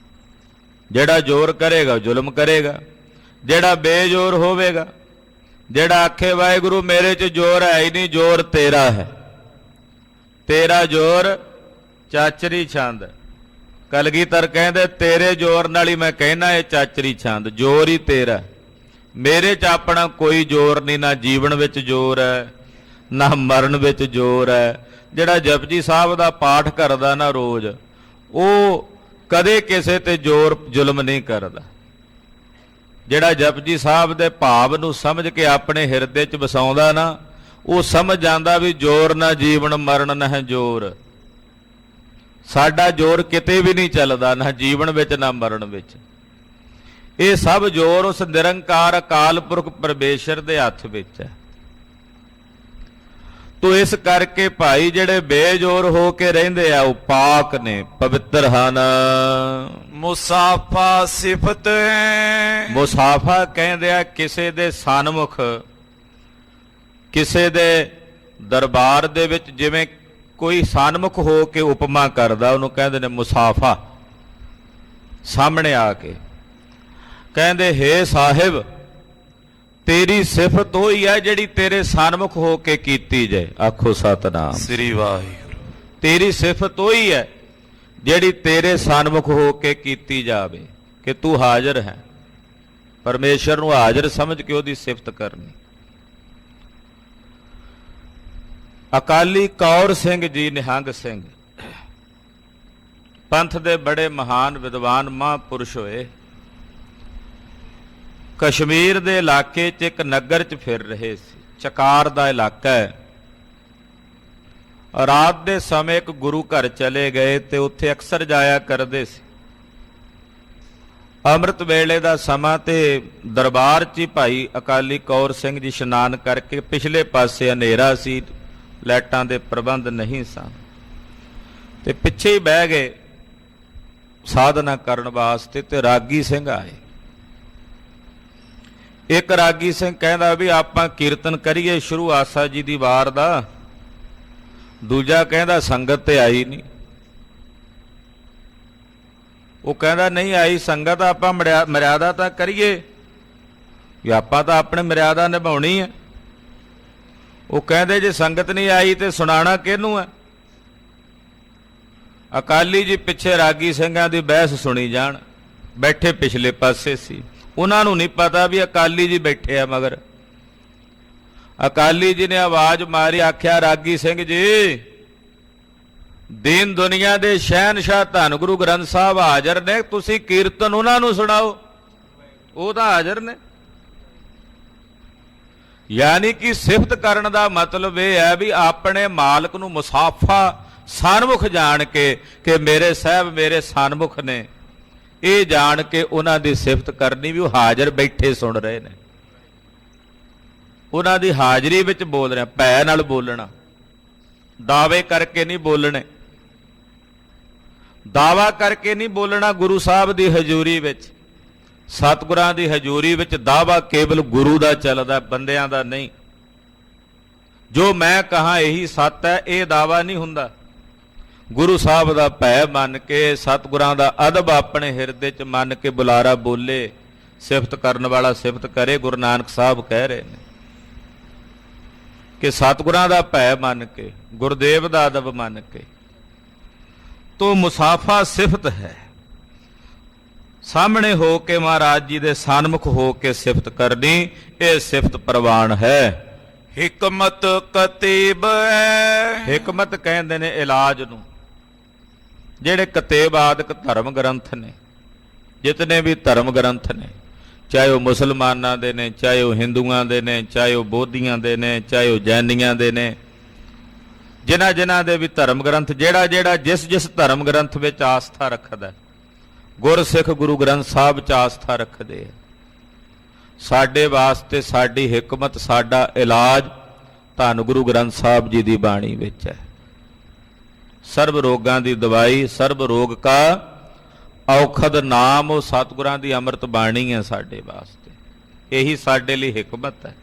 ਜਿਹੜਾ ਜ਼ੋਰ ਕਰੇਗਾ ਜ਼ੁਲਮ ਕਰੇਗਾ। ਜਿਹੜਾ ਬੇਜ਼ੋਰ ਹੋਵੇਗਾ, ਜਿਹੜਾ ਆਖੇ ਵਾਹਿਗੁਰੂ ਮੇਰੇ 'ਚ ਜ਼ੋਰ ਹੈ ਹੀ ਨਹੀਂ, ਜ਼ੋਰ ਤੇਰਾ ਹੈ, ਤੇਰਾ ਜ਼ੋਰ ਚਾਚਰੀ ਛੰਦ। ਕਲਗੀਧਰ ਕਹਿੰਦੇ ਤੇਰੇ ਜ਼ੋਰ ਨਾਲ ਹੀ ਮੈਂ ਕਹਿਣਾ ਇਹ ਚਾਚਰੀ ਛੰਦ, ਜ਼ੋਰ ਹੀ ਤੇਰਾ, ਮੇਰੇ 'ਚ ਆਪਣਾ ਕੋਈ ਜ਼ੋਰ ਨਹੀਂ। ਨਾ ਜੀਵਨ ਵਿੱਚ ਜ਼ੋਰ ਹੈ, ਨਾ ਮਰਨ ਵਿੱਚ ਜ਼ੋਰ ਹੈ। ਜਿਹੜਾ ਜਪਜੀ ਸਾਹਿਬ ਦਾ ਪਾਠ ਕਰਦਾ ਨਾ ਰੋਜ਼, ਉਹ ਕਦੇ ਕਿਸੇ ਤੇ ਜ਼ੋਰ ਜ਼ੁਲਮ ਨਹੀਂ ਕਰਦਾ। ਜਿਹੜਾ ਜਪਜੀ ਸਾਹਿਬ ਦੇ ਭਾਵ ਨੂੰ ਸਮਝ ਕੇ ਆਪਣੇ ਹਿਰਦੇ 'ਚ ਵਸਾਉਂਦਾ ਨਾ, ਉਹ ਸਮਝ ਜਾਂਦਾ ਵੀ ਜ਼ੋਰ ਨਾ ਜੀਵਨ ਮਰਨ ਨਾ ਜ਼ੋਰ। ਸਾਡਾ ਜ਼ੋਰ ਕਿਤੇ ਵੀ ਨਹੀਂ ਚੱਲਦਾ, ਨਾ ਜੀਵਨ ਵਿੱਚ ਨਾ ਮਰਨ ਵਿੱਚ। ਇਹ ਸਭ ਜ਼ੋਰ ਉਸ ਨਿਰੰਕਾਰ ਅਕਾਲ ਪੁਰਖ ਪਰਮੇਸ਼ਰ ਦੇ ਹੱਥ ਵਿੱਚ ਹੈ। ਤੋ ਇਸ ਕਰਕੇ ਭਾਈ ਜਿਹੜੇ ਬੇਜੋਰ ਹੋ ਕੇ ਰਹਿੰਦੇ ਆ ਉਹ ਪਾਕ ਨੇ, ਪਵਿੱਤਰ ਹਨ। ਮੁਸਾਫਾ ਸਿਫਤ ਹੈ। ਮੁਸਾਫਾ ਕਹਿੰਦੇ ਆ ਕਿਸੇ ਦੇ ਸਨਮੁਖ, ਕਿਸੇ ਦੇ ਦਰਬਾਰ ਦੇ ਵਿੱਚ ਜਿਵੇਂ ਕੋਈ ਸਨਮੁਖ ਹੋ ਕੇ ਉਪਮਾ ਕਰਦਾ, ਉਹਨੂੰ ਕਹਿੰਦੇ ਨੇ ਮੁਸਾਫਾ। ਸਾਹਮਣੇ ਆ ਕੇ ਕਹਿੰਦੇ ਹੇ ਸਾਹਿਬ ਤੇਰੀ ਸਿਫਤ ਉਹੀ ਹੈ ਜਿਹੜੀ ਤੇਰੇ ਸਨਮੁਖ ਹੋ ਕੇ ਕੀਤੀ ਜਾਏ। ਆਖੋ ਸਤਨਾਮ ਸ੍ਰੀ ਵਾਹਿਗੁਰੂ। ਤੇਰੀ ਸਿਫਤ ਉਹੀ ਹੈ ਜਿਹੜੀ ਤੇਰੇ ਸਨਮੁਖ ਹੋ ਕੇ ਕੀਤੀ ਜਾਵੇ ਕਿ ਤੂੰ ਹਾਜ਼ਰ ਹੈ। ਪਰਮੇਸ਼ਰ ਨੂੰ ਹਾਜ਼ਰ ਸਮਝ ਕੇ ਉਹਦੀ ਸਿਫਤ ਕਰਨੀ। ਅਕਾਲੀ ਕੌਰ ਸਿੰਘ ਜੀ ਨਿਹੰਗ ਸਿੰਘ ਪੰਥ ਦੇ ਬੜੇ ਮਹਾਨ ਵਿਦਵਾਨ ਮਹਾਂਪੁਰਸ਼ ਹੋਏ। ਕਸ਼ਮੀਰ ਦੇ ਇਲਾਕੇ 'ਚ ਇੱਕ ਨਗਰ 'ਚ ਫਿਰ ਰਹੇ ਸੀ। ਚਕਾਰ ਦਾ ਇਲਾਕਾ ਹੈ। ਰਾਤ ਦੇ ਸਮੇਂ ਇੱਕ ਗੁਰੂ ਘਰ ਚਲੇ ਗਏ ਤੇ ਉੱਥੇ ਅਕਸਰ ਜਾਇਆ ਕਰਦੇ ਸੀ। ਅੰਮ੍ਰਿਤ ਵੇਲੇ ਦਾ ਸਮਾਂ ਤੇ ਦਰਬਾਰ 'ਚ ਹੀ ਭਾਈ ਅਕਾਲੀ ਕੌਰ ਸਿੰਘ ਜੀ ਇਸ਼ਨਾਨ ਕਰਕੇ, ਪਿਛਲੇ ਪਾਸੇ ਹਨੇਰਾ ਸੀ, ਲਾਈਟਾਂ ਦੇ ਪ੍ਰਬੰਧ ਨਹੀਂ ਸਨ, ਤੇ ਪਿੱਛੇ ਹੀ ਬਹਿ ਗਏ ਸਾਧਨਾ ਕਰਨ ਵਾਸਤੇ। ਤੇ ਰਾਗੀ ਸਿੰਘ ਆਏ। ਇੱਕ ਰਾਗੀ ਸਿੰਘ ਕਹਿੰਦਾ ਵੀ ਆਪਾਂ ਕੀਰਤਨ ਕਰੀਏ ਸ਼ੁਰੂ ਆਸਾ ਜੀ ਦੀ ਵਾਰ ਦਾ। ਦੂਜਾ ਕਹਿੰਦਾ ਸੰਗਤ ਤੇ ਆਈ ਨਹੀਂ। ਉਹ ਕਹਿੰਦਾ ਨਹੀਂ ਆਈ ਸੰਗਤ, ਆਪਾਂ ਮਰਿਆਦਾ ਤਾਂ ਕਰੀਏ, ਵੀ ਆਪਾਂ ਤਾਂ ਆਪਣੇ ਮਰਿਆਦਾ ਨਿਭਾਉਣੀ ਹੈ। ਉਹ ਕਹਿੰਦੇ ਜੇ ਸੰਗਤ ਨਹੀਂ ਆਈ ਤੇ ਸੁਣਾਣਾ ਕਿਹਨੂੰ ਹੈ। ਅਕਾਲੀ ਜੀ ਪਿੱਛੇ ਰਾਗੀ ਸਿੰਘਾਂ ਦੀ ਬਹਿਸ ਸੁਣੀ ਜਾਣ, ਬੈਠੇ ਪਿਛਲੇ ਪਾਸੇ ਸੀ। ਉਹਨਾਂ ਨੂੰ ਨਹੀਂ ਪਤਾ ਵੀ ਅਕਾਲੀ ਜੀ ਬੈਠੇ ਆ ਮਗਰ। ਅਕਾਲੀ ਜੀ ਨੇ ਆਵਾਜ਼ ਮਾਰੀ, ਆਖਿਆ ਰਾਗੀ ਸਿੰਘ ਜੀ ਦੀਨ ਦੁਨੀਆ ਦੇ ਸ਼ਹਿਨਸ਼ਾਹ ਧੰਨ ਗੁਰੂ ਗ੍ਰੰਥ ਸਾਹਿਬ ਹਾਜ਼ਰ ਨੇ, ਤੁਸੀਂ ਕੀਰਤਨ ਉਹਨਾਂ ਨੂੰ ਸੁਣਾਓ। ਉਹ ਤਾਂ ਹਾਜ਼ਰ ਨੇ। ਯਾਨੀ ਕਿ ਸਿਫਤ ਕਰਨ ਦਾ ਮਤਲਬ ਇਹ ਹੈ ਵੀ ਆਪਣੇ ਮਾਲਕ ਨੂੰ ਮੁਸਾਫਾ ਸਨਮੁਖ ਜਾਣ ਕੇ ਕਿ ਮੇਰੇ ਸਾਹਿਬ ਮੇਰੇ ਸਨਮੁਖ ਨੇ, ਇਹ ਜਾਣ ਕੇ ਉਹਨਾਂ ਦੀ ਸਿਫਤ ਕਰਨੀ ਵੀ ਉਹ ਹਾਜ਼ਰ ਬੈਠੇ ਸੁਣ ਰਹੇ ਨੇ। ਉਹਨਾਂ ਦੀ ਹਾਜ਼ਰੀ ਵਿੱਚ ਬੋਲ ਰਿਹਾ, ਭੈ ਨਾਲ ਬੋਲਣਾ, ਦਾਅਵੇ ਕਰਕੇ ਨਹੀਂ ਬੋਲਣੇ। ਦਾਅਵਾ ਕਰਕੇ ਨਹੀਂ ਬੋਲਣਾ। ਗੁਰੂ ਸਾਹਿਬ ਦੀ ਹਜ਼ੂਰੀ ਵਿੱਚ, ਸਤਿਗੁਰਾਂ ਦੀ ਹਜ਼ੂਰੀ ਵਿੱਚ ਦਾਅਵਾ ਕੇਵਲ ਗੁਰੂ ਦਾ ਚੱਲਦਾ, ਬੰਦਿਆਂ ਦਾ ਨਹੀਂ। ਜੋ ਮੈਂ ਕਹਾਂ ਇਹੀ ਸੱਤ ਹੈ, ਇਹ ਦਾਅਵਾ ਨਹੀਂ ਹੁੰਦਾ। ਗੁਰੂ ਸਾਹਿਬ ਦਾ ਭੈ ਮੰਨ ਕੇ, ਸਤਿਗੁਰਾਂ ਦਾ ਅਦਬ ਆਪਣੇ ਹਿਰਦੇ 'ਚ ਮੰਨ ਕੇ ਬੁਲਾਰਾ ਬੋਲੇ। ਸਿਫਤ ਕਰਨ ਵਾਲਾ ਸਿਫਤ ਕਰੇ। ਗੁਰੂ ਨਾਨਕ ਸਾਹਿਬ ਕਹਿ ਰਹੇ ਨੇ ਕਿ ਸਤਿਗੁਰਾਂ ਦਾ ਭੈ ਮੰਨ ਕੇ, ਗੁਰਦੇਵ ਦਾ ਅਦਬ ਮੰਨ ਕੇ। ਤੋ ਮੁਸਾਫਾ ਸਿਫਤ ਹੈ। ਸਾਹਮਣੇ ਹੋ ਕੇ ਮਹਾਰਾਜ ਜੀ ਦੇ ਸਨਮੁਖ ਹੋ ਕੇ ਸਿਫਤ ਕਰਨੀ, ਇਹ ਸਿਫਤ ਪ੍ਰਵਾਨ ਹੈ। ਹਿਕਮਤ ਕਤੀਬ ਹੈ। ਹਿਕਮਤ ਕਹਿੰਦੇ ਨੇ ਇਲਾਜ ਨੂੰ। ਜਿਹੜੇ ਕਤੇਬ ਆਦਿਕ ਧਰਮ ਗ੍ਰੰਥ ਨੇ, ਜਿਤਨੇ ਵੀ ਧਰਮ ਗ੍ਰੰਥ ਨੇ, ਚਾਹੇ ਉਹ ਮੁਸਲਮਾਨਾਂ ਦੇ ਨੇ, ਚਾਹੇ ਉਹ ਹਿੰਦੂਆਂ ਦੇ ਨੇ, ਚਾਹੇ ਉਹ ਬੋਧੀਆਂ ਦੇ ਨੇ, ਚਾਹੇ ਉਹ ਜੈਨੀਆਂ ਦੇ ਨੇ, ਜਿਨ੍ਹਾਂ ਦੇ ਵੀ ਧਰਮ ਗ੍ਰੰਥ, ਜਿਹੜਾ ਜਿਸ ਧਰਮ ਗ੍ਰੰਥ ਵਿੱਚ ਆਸਥਾ ਰੱਖਦਾ, ਗੁਰਸਿੱਖ ਗੁਰੂ ਗ੍ਰੰਥ ਸਾਹਿਬ 'ਚ ਆਸਥਾ ਰੱਖਦੇ ਆ। ਸਾਡੇ ਵਾਸਤੇ ਸਾਡੀ ਹਿਕਮਤ, ਸਾਡਾ ਇਲਾਜ ਧੰਨ ਗੁਰੂ ਗ੍ਰੰਥ ਸਾਹਿਬ ਜੀ ਦੀ ਬਾਣੀ ਵਿੱਚ ਹੈ। ਸਰਬ ਰੋਗਾਂ ਦੀ ਦਵਾਈ, ਸਰਬ ਰੋਗ ਕਾ ਔਖਦ ਨਾਮ, ਉਹ ਸਤਿਗੁਰਾਂ ਦੀ ਅੰਮ੍ਰਿਤ ਬਾਣੀ ਹੈ ਸਾਡੇ ਵਾਸਤੇ। ਇਹੀ ਸਾਡੇ ਲਈ ਹਿਕਮਤ ਹੈ।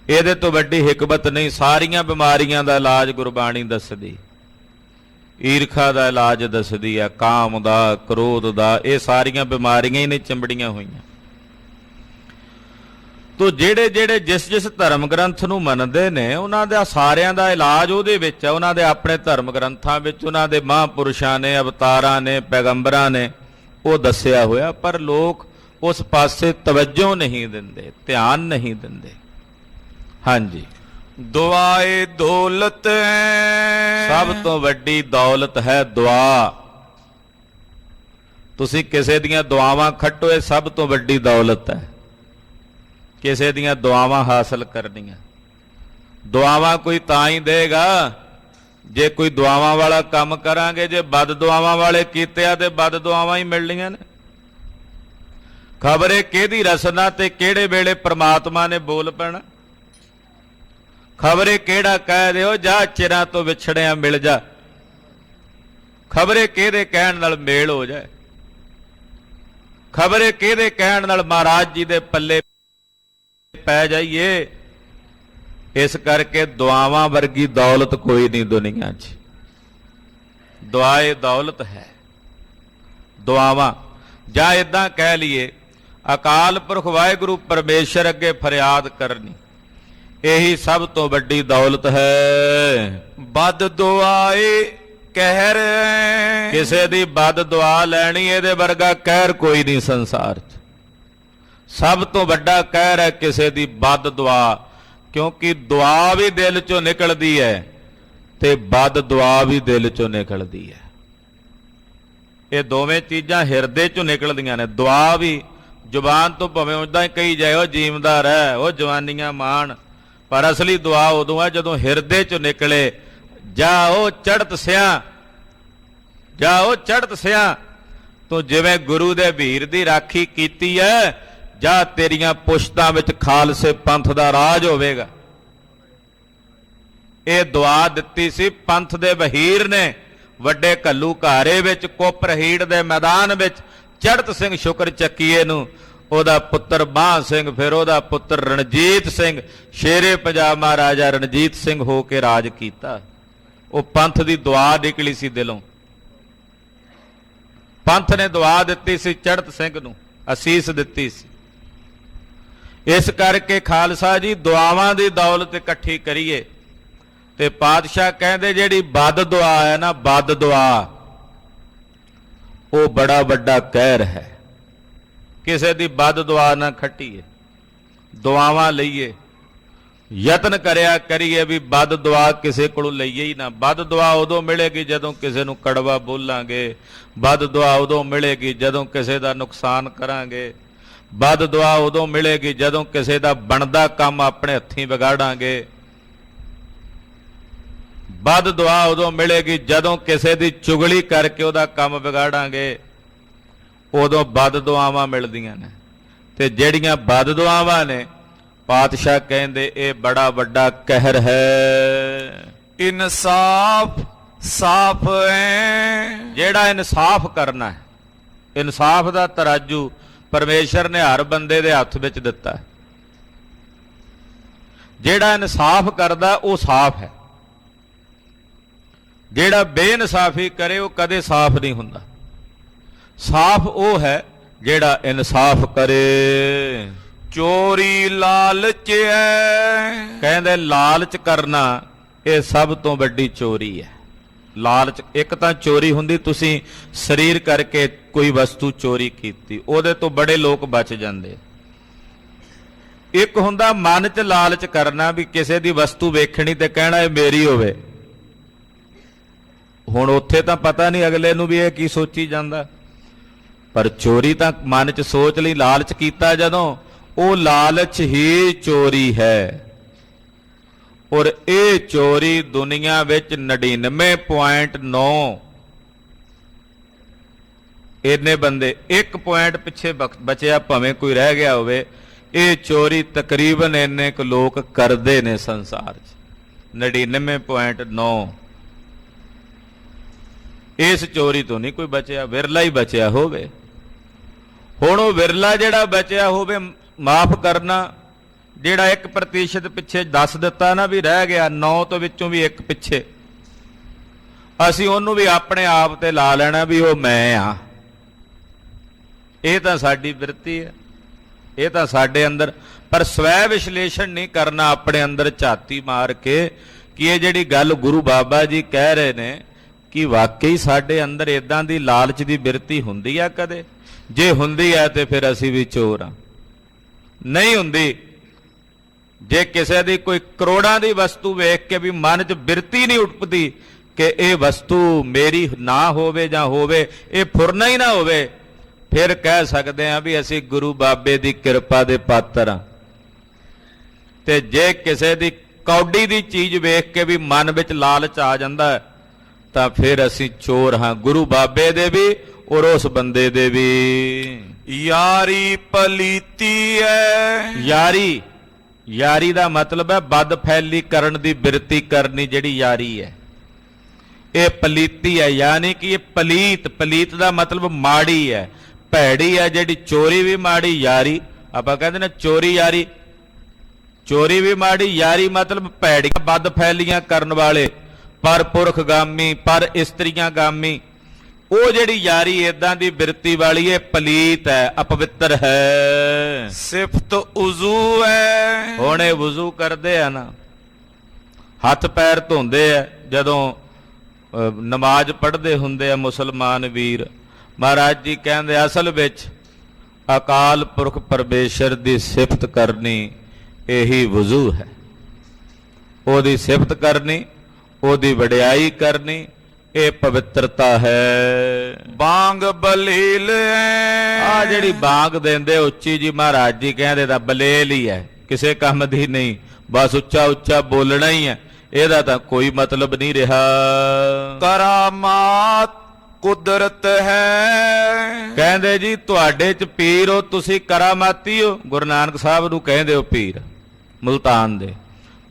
ਇਹਦੇ ਤੋਂ ਵੱਡੀ ਹਿਕਮਤ ਨਹੀਂ। ਸਾਰੀਆਂ ਬਿਮਾਰੀਆਂ ਦਾ ਇਲਾਜ ਗੁਰਬਾਣੀ ਦੱਸਦੀ। ਈਰਖਾ ਦਾ ਇਲਾਜ ਦੱਸਦੀ ਹੈ, ਕਾਮ ਦਾ, ਕ੍ਰੋਧ ਦਾ, ਇਹ ਸਾਰੀਆਂ ਬਿਮਾਰੀਆਂ ਹੀ ਨੇ ਚਿੰਬੜੀਆਂ ਹੋਈਆਂ। ਤੋ ਜਿਹੜੇ ਜਿਸ ਧਰਮ ਗ੍ਰੰਥ ਨੂੰ ਮੰਨਦੇ ਨੇ, ਉਹਨਾਂ ਦਾ ਸਾਰਿਆਂ ਦਾ ਇਲਾਜ ਉਹਦੇ ਵਿੱਚ ਹੈ। ਉਹਨਾਂ ਦੇ ਆਪਣੇ ਧਰਮ ਗ੍ਰੰਥਾਂ ਵਿੱਚ ਉਹਨਾਂ ਦੇ ਮਹਾਂਪੁਰਸ਼ਾਂ ਨੇ, ਅਵਤਾਰਾਂ ਨੇ, ਪੈਗੰਬਰਾਂ ਨੇ ਉਹ ਦੱਸਿਆ ਹੋਇਆ। ਪਰ ਲੋਕ ਉਸ ਪਾਸੇ ਤਵੱਜੋ ਨਹੀਂ ਦਿੰਦੇ, ਧਿਆਨ ਨਹੀਂ ਦਿੰਦੇ। ਹਾਂਜੀ, ਦੁਆਏ ਦੌਲਤ ਹੈ। ਸਭ ਤੋਂ ਵੱਡੀ ਦੌਲਤ ਹੈ ਦੁਆ। ਤੁਸੀਂ ਕਿਸੇ ਦੀਆਂ ਦੁਆਵਾਂ ਖੱਟੋ, ਇਹ ਸਭ ਤੋਂ ਵੱਡੀ ਦੌਲਤ ਹੈ। ਕਿਸੇ ਦੀਆਂ ਦੁਆਵਾਂ ਹਾਸਲ ਕਰਨੀਆਂ। ਦੁਆਵਾਂ ਕੋਈ ਤਾਂ ਹੀ ਦੇਗਾ ਜੇ ਕੋਈ ਦੁਆਵਾਂ ਵਾਲਾ ਕੰਮ ਕਰਾਂਗੇ। ਜੇ ਬਦ ਦੁਆਵਾਂ ਵਾਲੇ ਕੀਤੇ ਆ ਤੇ ਬਦ ਦੁਆਵਾਂ ਹੀ ਮਿਲਣੀਆਂ ਨੇ। ਖਬਰੇ ਕਿਹਦੀ ਰਸਨਾ ਤੇ ਕਿਹੜੇ ਵੇਲੇ ਪ੍ਰਮਾਤਮਾ ਨੇ ਬੋਲ ਪੈਣਾ। ਖਬਰੇ ਕਿਹੜਾ ਕਹਿ ਦਿਓ ਜਾ ਚਿਰਾਂ ਤੋਂ ਵਿਛੜਿਆ ਮਿਲ ਜਾ, ਖਬਰੇ ਕਿਹਦੇ ਕਹਿਣ ਨਾਲ ਮੇਲ ਹੋ ਜਾਏ, ਖਬਰੇ ਕਿਹਦੇ ਕਹਿਣ ਨਾਲ ਮਹਾਰਾਜ ਜੀ ਦੇ ਪੱਲੇ ਪੈ ਜਾਈਏ। ਇਸ ਕਰਕੇ ਦੁਆਵਾਂ ਵਰਗੀ ਦੌਲਤ ਕੋਈ ਨਹੀਂ ਦੁਨੀਆ 'ਚ। ਦੁਆਏ ਦੌਲਤ ਹੈ, ਦੁਆਵਾਂ। ਜਾਂ ਇਦਾਂ ਕਹਿ ਲਈਏ ਅਕਾਲ ਪੁਰਖ ਵਾਹਿਗੁਰੂ ਪਰਮੇਸ਼ਰ ਅੱਗੇ ਫਰਿਆਦ ਕਰਨੀ, ਇਹੀ ਸਭ ਤੋਂ ਵੱਡੀ ਦੌਲਤ ਹੈ। ਬਦ ਦੁਆਏ ਕਹਿਰ, ਕਿਸੇ ਦੀ ਬਦ ਦੁਆ ਲੈਣੀ ਇਹਦੇ ਵਰਗਾ ਕਹਿਰ ਕੋਈ ਨਹੀਂ ਸੰਸਾਰ 'ਚ। ਸਭ ਤੋਂ ਵੱਡਾ ਕਹਿਰ ਹੈ ਕਿਸੇ ਦੀ ਬਦ ਦੁਆ, ਕਿਉਂਕਿ ਦੁਆ ਵੀ ਦਿਲ ਚੋਂ ਨਿਕਲਦੀ ਹੈ ਤੇ ਬਦ ਦੁਆ ਵੀ ਦਿਲ ਚੋਂ ਨਿਕਲਦੀ ਹੈ। ਇਹ ਦੋਵੇਂ ਚੀਜ਼ਾਂ ਹਿਰਦੇ ਚੋਂ ਨਿਕਲਦੀਆਂ ਨੇ। ਦੁਆ ਵੀ ਜ਼ੁਬਾਨ ਤੋਂ ਭਾਵੇਂ ਉਦਾਂ ਹੀ ਕਹੀ ਜਾਏ ਉਹ ਜੀਵਦਾਰ ਹੈ, ਉਹ ਜਵਾਨੀਆਂ ਮਾਣ, ਪਰ ਅਸਲੀ ਦੁਆ ਉਦੋਂ ਹੈ ਜਦੋਂ ਹਿਰਦੇ ਚੋਂ ਨਿਕਲੇ, ਜਾ ਉਹ ਚੜ੍ਹਤ ਸਿਆਂ, ਜਾ ਉਹ ਚੜ੍ਹਤ ਸਿਆਂ, ਤੂੰ ਜਿਵੇਂ ਗੁਰੂ ਦੇ ਵੀਰ ਦੀ ਰਾਖੀ ਕੀਤੀ ਹੈ, ਜਾ ਤੇਰੀਆਂ ਪੁਸ਼ਤਾਂ ਵਿੱਚ ਖਾਲਸੇ ਪੰਥ ਦਾ ਰਾਜ ਹੋਵੇਗਾ। ਇਹ ਦੁਆ ਦਿੱਤੀ ਸੀ ਪੰਥ ਦੇ ਵਹੀਰ ਨੇ ਵੱਡੇ ਘੱਲੂ ਘਾਰੇ ਵਿੱਚ, ਕੋਪਰਹੀੜ ਦੇ ਮੈਦਾਨ ਵਿੱਚ ਚੜ੍ਹਤ ਸਿੰਘ ਸ਼ੁਕਰ ਚੱਕੀਏ ਨੂੰ, ਉਹਦਾ ਪੁੱਤਰ ਬਾਂਹ ਸਿੰਘ, ਫਿਰ ਉਹਦਾ ਪੁੱਤਰ ਰਣਜੀਤ ਸਿੰਘ, ਸ਼ੇਰੇ ਪੰਜਾਬ ਮਹਾਰਾਜਾ ਰਣਜੀਤ ਸਿੰਘ ਹੋ ਕੇ ਰਾਜ ਕੀਤਾ। ਉਹ ਪੰਥ ਦੀ ਦੁਆ ਨਿਕਲੀ ਸੀ ਦਿਲੋਂ। ਪੰਥ ਨੇ ਦੁਆ ਦਿੱਤੀ ਸੀ ਚੜ੍ਹਤ ਸਿੰਘ ਨੂੰ, ਅਸੀਸ ਦਿੱਤੀ ਸੀ। ਇਸ ਕਰਕੇ ਖਾਲਸਾ ਜੀ ਦੁਆਵਾਂ ਦੀ ਦੌਲਤ ਇਕੱਠੀ ਕਰੀਏ। ਤੇ ਪਾਤਸ਼ਾਹ ਕਹਿੰਦੇ ਜਿਹੜੀ ਬਦ ਦੁਆ ਹੈ ਨਾ, ਬਦ ਦੁਆ, ਉਹ ਬੜਾ ਵੱਡਾ ਕਹਿਰ ਹੈ। ਕਿਸੇ ਦੀ ਬਦ ਦੁਆ ਨਾ ਖੱਟੀਏ, ਦੁਆਵਾਂ ਲਈਏ, ਯਤਨ ਕਰਿਆ ਕਰੀਏ ਵੀ ਬਦ ਦੁਆ ਕਿਸੇ ਕੋਲੋਂ ਲਈਏ ਹੀ ਨਾ। ਬਦ ਦੁਆ ਉਦੋਂ ਮਿਲੇਗੀ ਜਦੋਂ ਕਿਸੇ ਨੂੰ ਕੜਵਾ ਬੋਲਾਂਗੇ, ਬਦ ਦੁਆ ਉਦੋਂ ਮਿਲੇਗੀ ਜਦੋਂ ਕਿਸੇ ਦਾ ਨੁਕਸਾਨ ਕਰਾਂਗੇ, ਬਦ ਦੁਆ ਉਦੋਂ ਮਿਲੇਗੀ ਜਦੋਂ ਕਿਸੇ ਦਾ ਬਣਦਾ ਕੰਮ ਆਪਣੇ ਹੱਥੀਂ ਵਿਗਾੜਾਂਗੇ, ਬਦ ਦੁਆ ਉਦੋਂ ਮਿਲੇਗੀ ਜਦੋਂ ਕਿਸੇ ਦੀ ਚੁਗਲੀ ਕਰਕੇ ਉਹਦਾ ਕੰਮ ਵਿਗਾੜਾਂਗੇ। ਉਦੋਂ ਬਦ ਦੁਆਵਾਂ ਮਿਲਦੀਆਂ ਨੇ। ਤੇ ਜਿਹੜੀਆਂ ਬਦ ਦੁਆਵਾਂ ਨੇ, ਪਾਤਸ਼ਾਹ ਕਹਿੰਦੇ ਇਹ ਬੜਾ ਵੱਡਾ ਕਹਿਰ ਹੈ। ਇਨਸਾਫ ਸਾਫ ਹੈ, ਜਿਹੜਾ ਇਨਸਾਫ ਕਰਨਾ ਹੈ, ਇਨਸਾਫ ਦਾ ਤਰਾਜੂ ਪਰਮੇਸ਼ਰ ਨੇ ਹਰ ਬੰਦੇ ਦੇ ਹੱਥ ਵਿੱਚ ਦਿੱਤਾ। ਜਿਹੜਾ ਇਨਸਾਫ ਕਰਦਾ ਉਹ ਸਾਫ਼ ਹੈ, ਜਿਹੜਾ ਬੇਇਨਸਾਫੀ ਕਰੇ ਉਹ ਕਦੇ ਸਾਫ਼ ਨਹੀਂ ਹੁੰਦਾ। ਸਾਫ਼ ਉਹ ਹੈ ਜਿਹੜਾ ਇਨਸਾਫ ਕਰੇ। ਚੋਰੀ ਲਾਲਚ ਹੈ, ਕਹਿੰਦੇ ਲਾਲਚ ਕਰਨਾ ਇਹ ਸਭ ਤੋਂ ਵੱਡੀ ਚੋਰੀ ਹੈ। ਲਾਲਚ, ਇੱਕ ਤਾਂ ਚੋਰੀ ਹੁੰਦੀ ਤੁਸੀਂ ਸਰੀਰ ਕਰਕੇ ਕੋਈ ਵਸਤੂ ਚੋਰੀ ਕੀਤੀ, ਉਹਦੇ ਤੋਂ ਬੜੇ ਲੋਕ ਬਚ ਜਾਂਦੇ। ਇੱਕ ਹੁੰਦਾ ਮਨ 'ਚ ਲਾਲਚ ਕਰਨਾ ਵੀ ਕਿਸੇ ਦੀ ਵਸਤੂ ਵੇਖਣੀ ਤੇ ਕਹਿਣਾ ਇਹ ਮੇਰੀ ਹੋਵੇ। ਹੁਣ ਉੱਥੇ ਤਾਂ ਪਤਾ ਨਹੀਂ ਅਗਲੇ ਨੂੰ ਵੀ ਇਹ ਕੀ ਸੋਚੀ ਜਾਂਦਾ, ਪਰ ਚੋਰੀ ਤਾਂ ਮਨ 'ਚ ਸੋਚ ਲਈ, ਲਾਲਚ ਕੀਤਾ ਜਦੋਂ, ਉਹ ਲਾਲਚ ਹੀ ਚੋਰੀ ਹੈ। ਔਰ ਇਹ ਚੋਰੀ ਦੁਨੀਆ ਵਿੱਚ 99.9 ਇੰਨੇ ਬੰਦੇ, 1 ਪੁਆਇੰਟ ਪਿੱਛੇ ਬਚਿਆ ਭਾਵੇਂ ਕੋਈ ਰਹਿ ਗਿਆ ਹੋਵੇ, ਇਹ ਚੋਰੀ ਤਕਰੀਬਨ ਇੰਨੇ ਕੁ ਲੋਕ ਕਰਦੇ ਨੇ ਸੰਸਾਰ 'ਚ। 99.9 ਇਸ ਚੋਰੀ ਤੋਂ ਨਹੀਂ ਕੋਈ ਬਚਿਆ, ਵਿਰਲਾ ਹੀ ਬਚਿਆ ਹੋਵੇ। ਹੁਣ ਉਹ ਵਿਰਲਾ ਜਿਹੜਾ ਬਚਿਆ ਹੋਵੇ, ਮਾਫ ਕਰਨਾ, ਜਿਹੜਾ 1% ਪਿੱਛੇ ਦੱਸ ਦਿੱਤਾ ਨਾ ਵੀ ਰਹਿ ਗਿਆ, 9 ਤੋਂ ਵਿੱਚੋਂ ਵੀ 1 ਪਿੱਛੇ, ਅਸੀਂ ਉਹਨੂੰ ਵੀ ਆਪਣੇ ਆਪ ਤੇ ਲਾ ਲੈਣਾ ਵੀ ਉਹ ਮੈਂ ਆ। ਇਹ ਤਾਂ ਸਾਡੀ ਬਿਰਤੀ ਹੈ, ਇਹ ਤਾਂ ਸਾਡੇ ਅੰਦਰ, ਪਰ ਸਵੈ ਵਿਸ਼ਲੇਸ਼ਣ ਨਹੀਂ ਕਰਨਾ ਆਪਣੇ ਅੰਦਰ ਝਾਤੀ ਮਾਰ ਕੇ ਕਿ ਇਹ ਜਿਹੜੀ ਗੱਲ ਗੁਰੂ ਬਾਬਾ ਜੀ ਕਹਿ ਰਹੇ ਨੇ ਕਿ ਵਾਕਈ ਸਾਡੇ ਅੰਦਰ ਇਦਾਂ ਦੀ ਲਾਲਚ ਦੀ ਬਿਰਤੀ ਹੁੰਦੀ ਆ ਕਦੇ? ਜੇ ਹੁੰਦੀ ਹੈ ਤੇ ਫਿਰ ਅਸੀਂ ਵੀ ਚੋਰ ਆ। ਨਹੀਂ ਹੁੰਦੀ, ਜੇ ਕਿਸੇ ਦੀ ਕੋਈ ਕਰੋੜਾਂ ਦੀ ਵਸਤੂ ਵੇਖ ਕੇ ਵੀ ਮਨ 'ਚ ਬਿਰਤੀ ਨਹੀਂ ਉਠਪਦੀ ਕਿ ਇਹ ਵਸਤੂ ਮੇਰੀ ਨਾ ਹੋਵੇ ਜਾਂ ਹੋਵੇ, ਇਹ ਫੁਰਨਾ ਹੀ ਨਾ ਹੋਵੇ, ਫਿਰ ਕਹਿ ਸਕਦੇ ਹਾਂ ਵੀ ਅਸੀਂ ਗੁਰੂ ਬਾਬੇ ਦੀ ਕਿਰਪਾ ਦੇ ਪਾਤਰ ਹਾਂ। ਤੇ ਜੇ ਕਿਸੇ ਦੀ ਕੌਡੀ ਦੀ ਚੀਜ਼ ਵੇਖ ਕੇ ਵੀ ਮਨ ਵਿੱਚ ਲਾਲਚ ਆ ਜਾਂਦਾ ਤਾਂ ਫਿਰ ਅਸੀਂ ਚੋਰ ਹਾਂ, ਗੁਰੂ ਬਾਬੇ ਦੇ ਵੀ ਔਰ ਉਸ ਬੰਦੇ ਦੇ ਵੀ। ਯਾਰੀ ਪਲੀਤੀ ਹੈ, ਯਾਰੀ ਯਾਰੀ ਦਾ ਮਤਲਬ ਹੈ ਬਦ ਫੈਲੀ ਕਰਨ ਦੀ ਬਿਰਤੀ ਕਰਨੀ, ਜਿਹੜੀ ਯਾਰੀ ਹੈ ਇਹ ਪਲੀਤੀ ਹੈ, ਯਾਨੀ ਕਿ ਇਹ ਪਲੀਤ, ਪਲੀਤ ਦਾ ਮਤਲਬ ਮਾੜੀ ਹੈ, ਭੈੜੀ ਹੈ ਜਿਹੜੀ। ਚੋਰੀ ਵੀ ਮਾੜੀ, ਯਾਰੀ ਆਪਾਂ ਕਹਿੰਦੇ ਨੇ ਚੋਰੀ ਯਾਰੀ, ਚੋਰੀ ਵੀ ਮਾੜੀ, ਯਾਰੀ ਮਤਲਬ ਭੈੜੀਆਂ ਬਦ ਫੈਲੀਆਂ ਕਰਨ ਵਾਲੇ, ਪਰ ਪੁਰਖਗਾਮੀ, ਪਰ ਇਸਤਰੀਆਂ ਗਾਮੀ, ਉਹ ਜਿਹੜੀ ਯਾਰੀ ਏਦਾਂ ਦੀ ਬਿਰਤੀ ਵਾਲੀ ਹੈ, ਪਲੀਤ ਹੈ, ਅਪਵਿੱਤਰ ਹੈ। ਸਿਫਤ ਉਜ਼ੂ ਹੈ। ਹੁਣ ਇਹ ਵਜ਼ੂ ਕਰਦੇ ਆ ਨਾ, ਹੱਥ ਪੈਰ ਧੋਂਦੇ ਆ, ਜਦੋਂ ਨਮਾਜ਼ ਪੜ੍ਹਦੇ ਹੁੰਦੇ ਆ ਮੁਸਲਮਾਨ ਵੀਰ, ਮਹਾਰਾਜ ਜੀ ਕਹਿੰਦੇ ਅਸਲ ਵਿੱਚ ਅਕਾਲ ਪੁਰਖ ਪਰਮੇਸ਼ਰ ਦੀ ਸਿਫਤ ਕਰਨੀ ਇਹੀ ਵਜ਼ੂ ਹੈ। ਉਹਦੀ ਸਿਫਤ ਕਰਨੀ, ਉਹਦੀ ਵਡਿਆਈ ਕਰਨੀ, ਇਹ ਪਵਿੱਤਰਤਾ ਹੈ। ਬਾਂਗ ਬਲੀਲ ਹੈ। ਆ ਜਿਹੜੀ ਬਾਂਗ ਦਿੰਦੇ ਉੱਚੀ ਜੀ, ਮਹਾਰਾਜ ਜੀ ਕਹਿੰਦੇ ਤਾਂ ਬਲੇਲ ਹੀ ਹੈ, ਕਿਸੇ ਕੰਮ ਦੀ ਨਹੀਂ, ਬਸ ਉੱਚਾ ਉੱਚਾ ਬੋਲਣਾ ਹੀ ਹੈ, ਇਹਦਾ ਤਾਂ ਕੋਈ ਮਤਲਬ ਨਹੀਂ ਰਿਹਾ। ਕਰਾਮਾਤ ਕੁਦਰਤ ਹੈ। ਕਹਿੰਦੇ ਜੀ ਤੁਹਾਡੇ ਚ ਪੀਰ ਹੋ, ਤੁਸੀਂ ਕਰਾਮਾਤੀ ਹੋ। ਗੁਰੂ ਨਾਨਕ ਸਾਹਿਬ ਨੂੰ ਕਹਿੰਦੇ ਹੋ ਪੀਰ, ਮੁਲਤਾਨ ਦੇ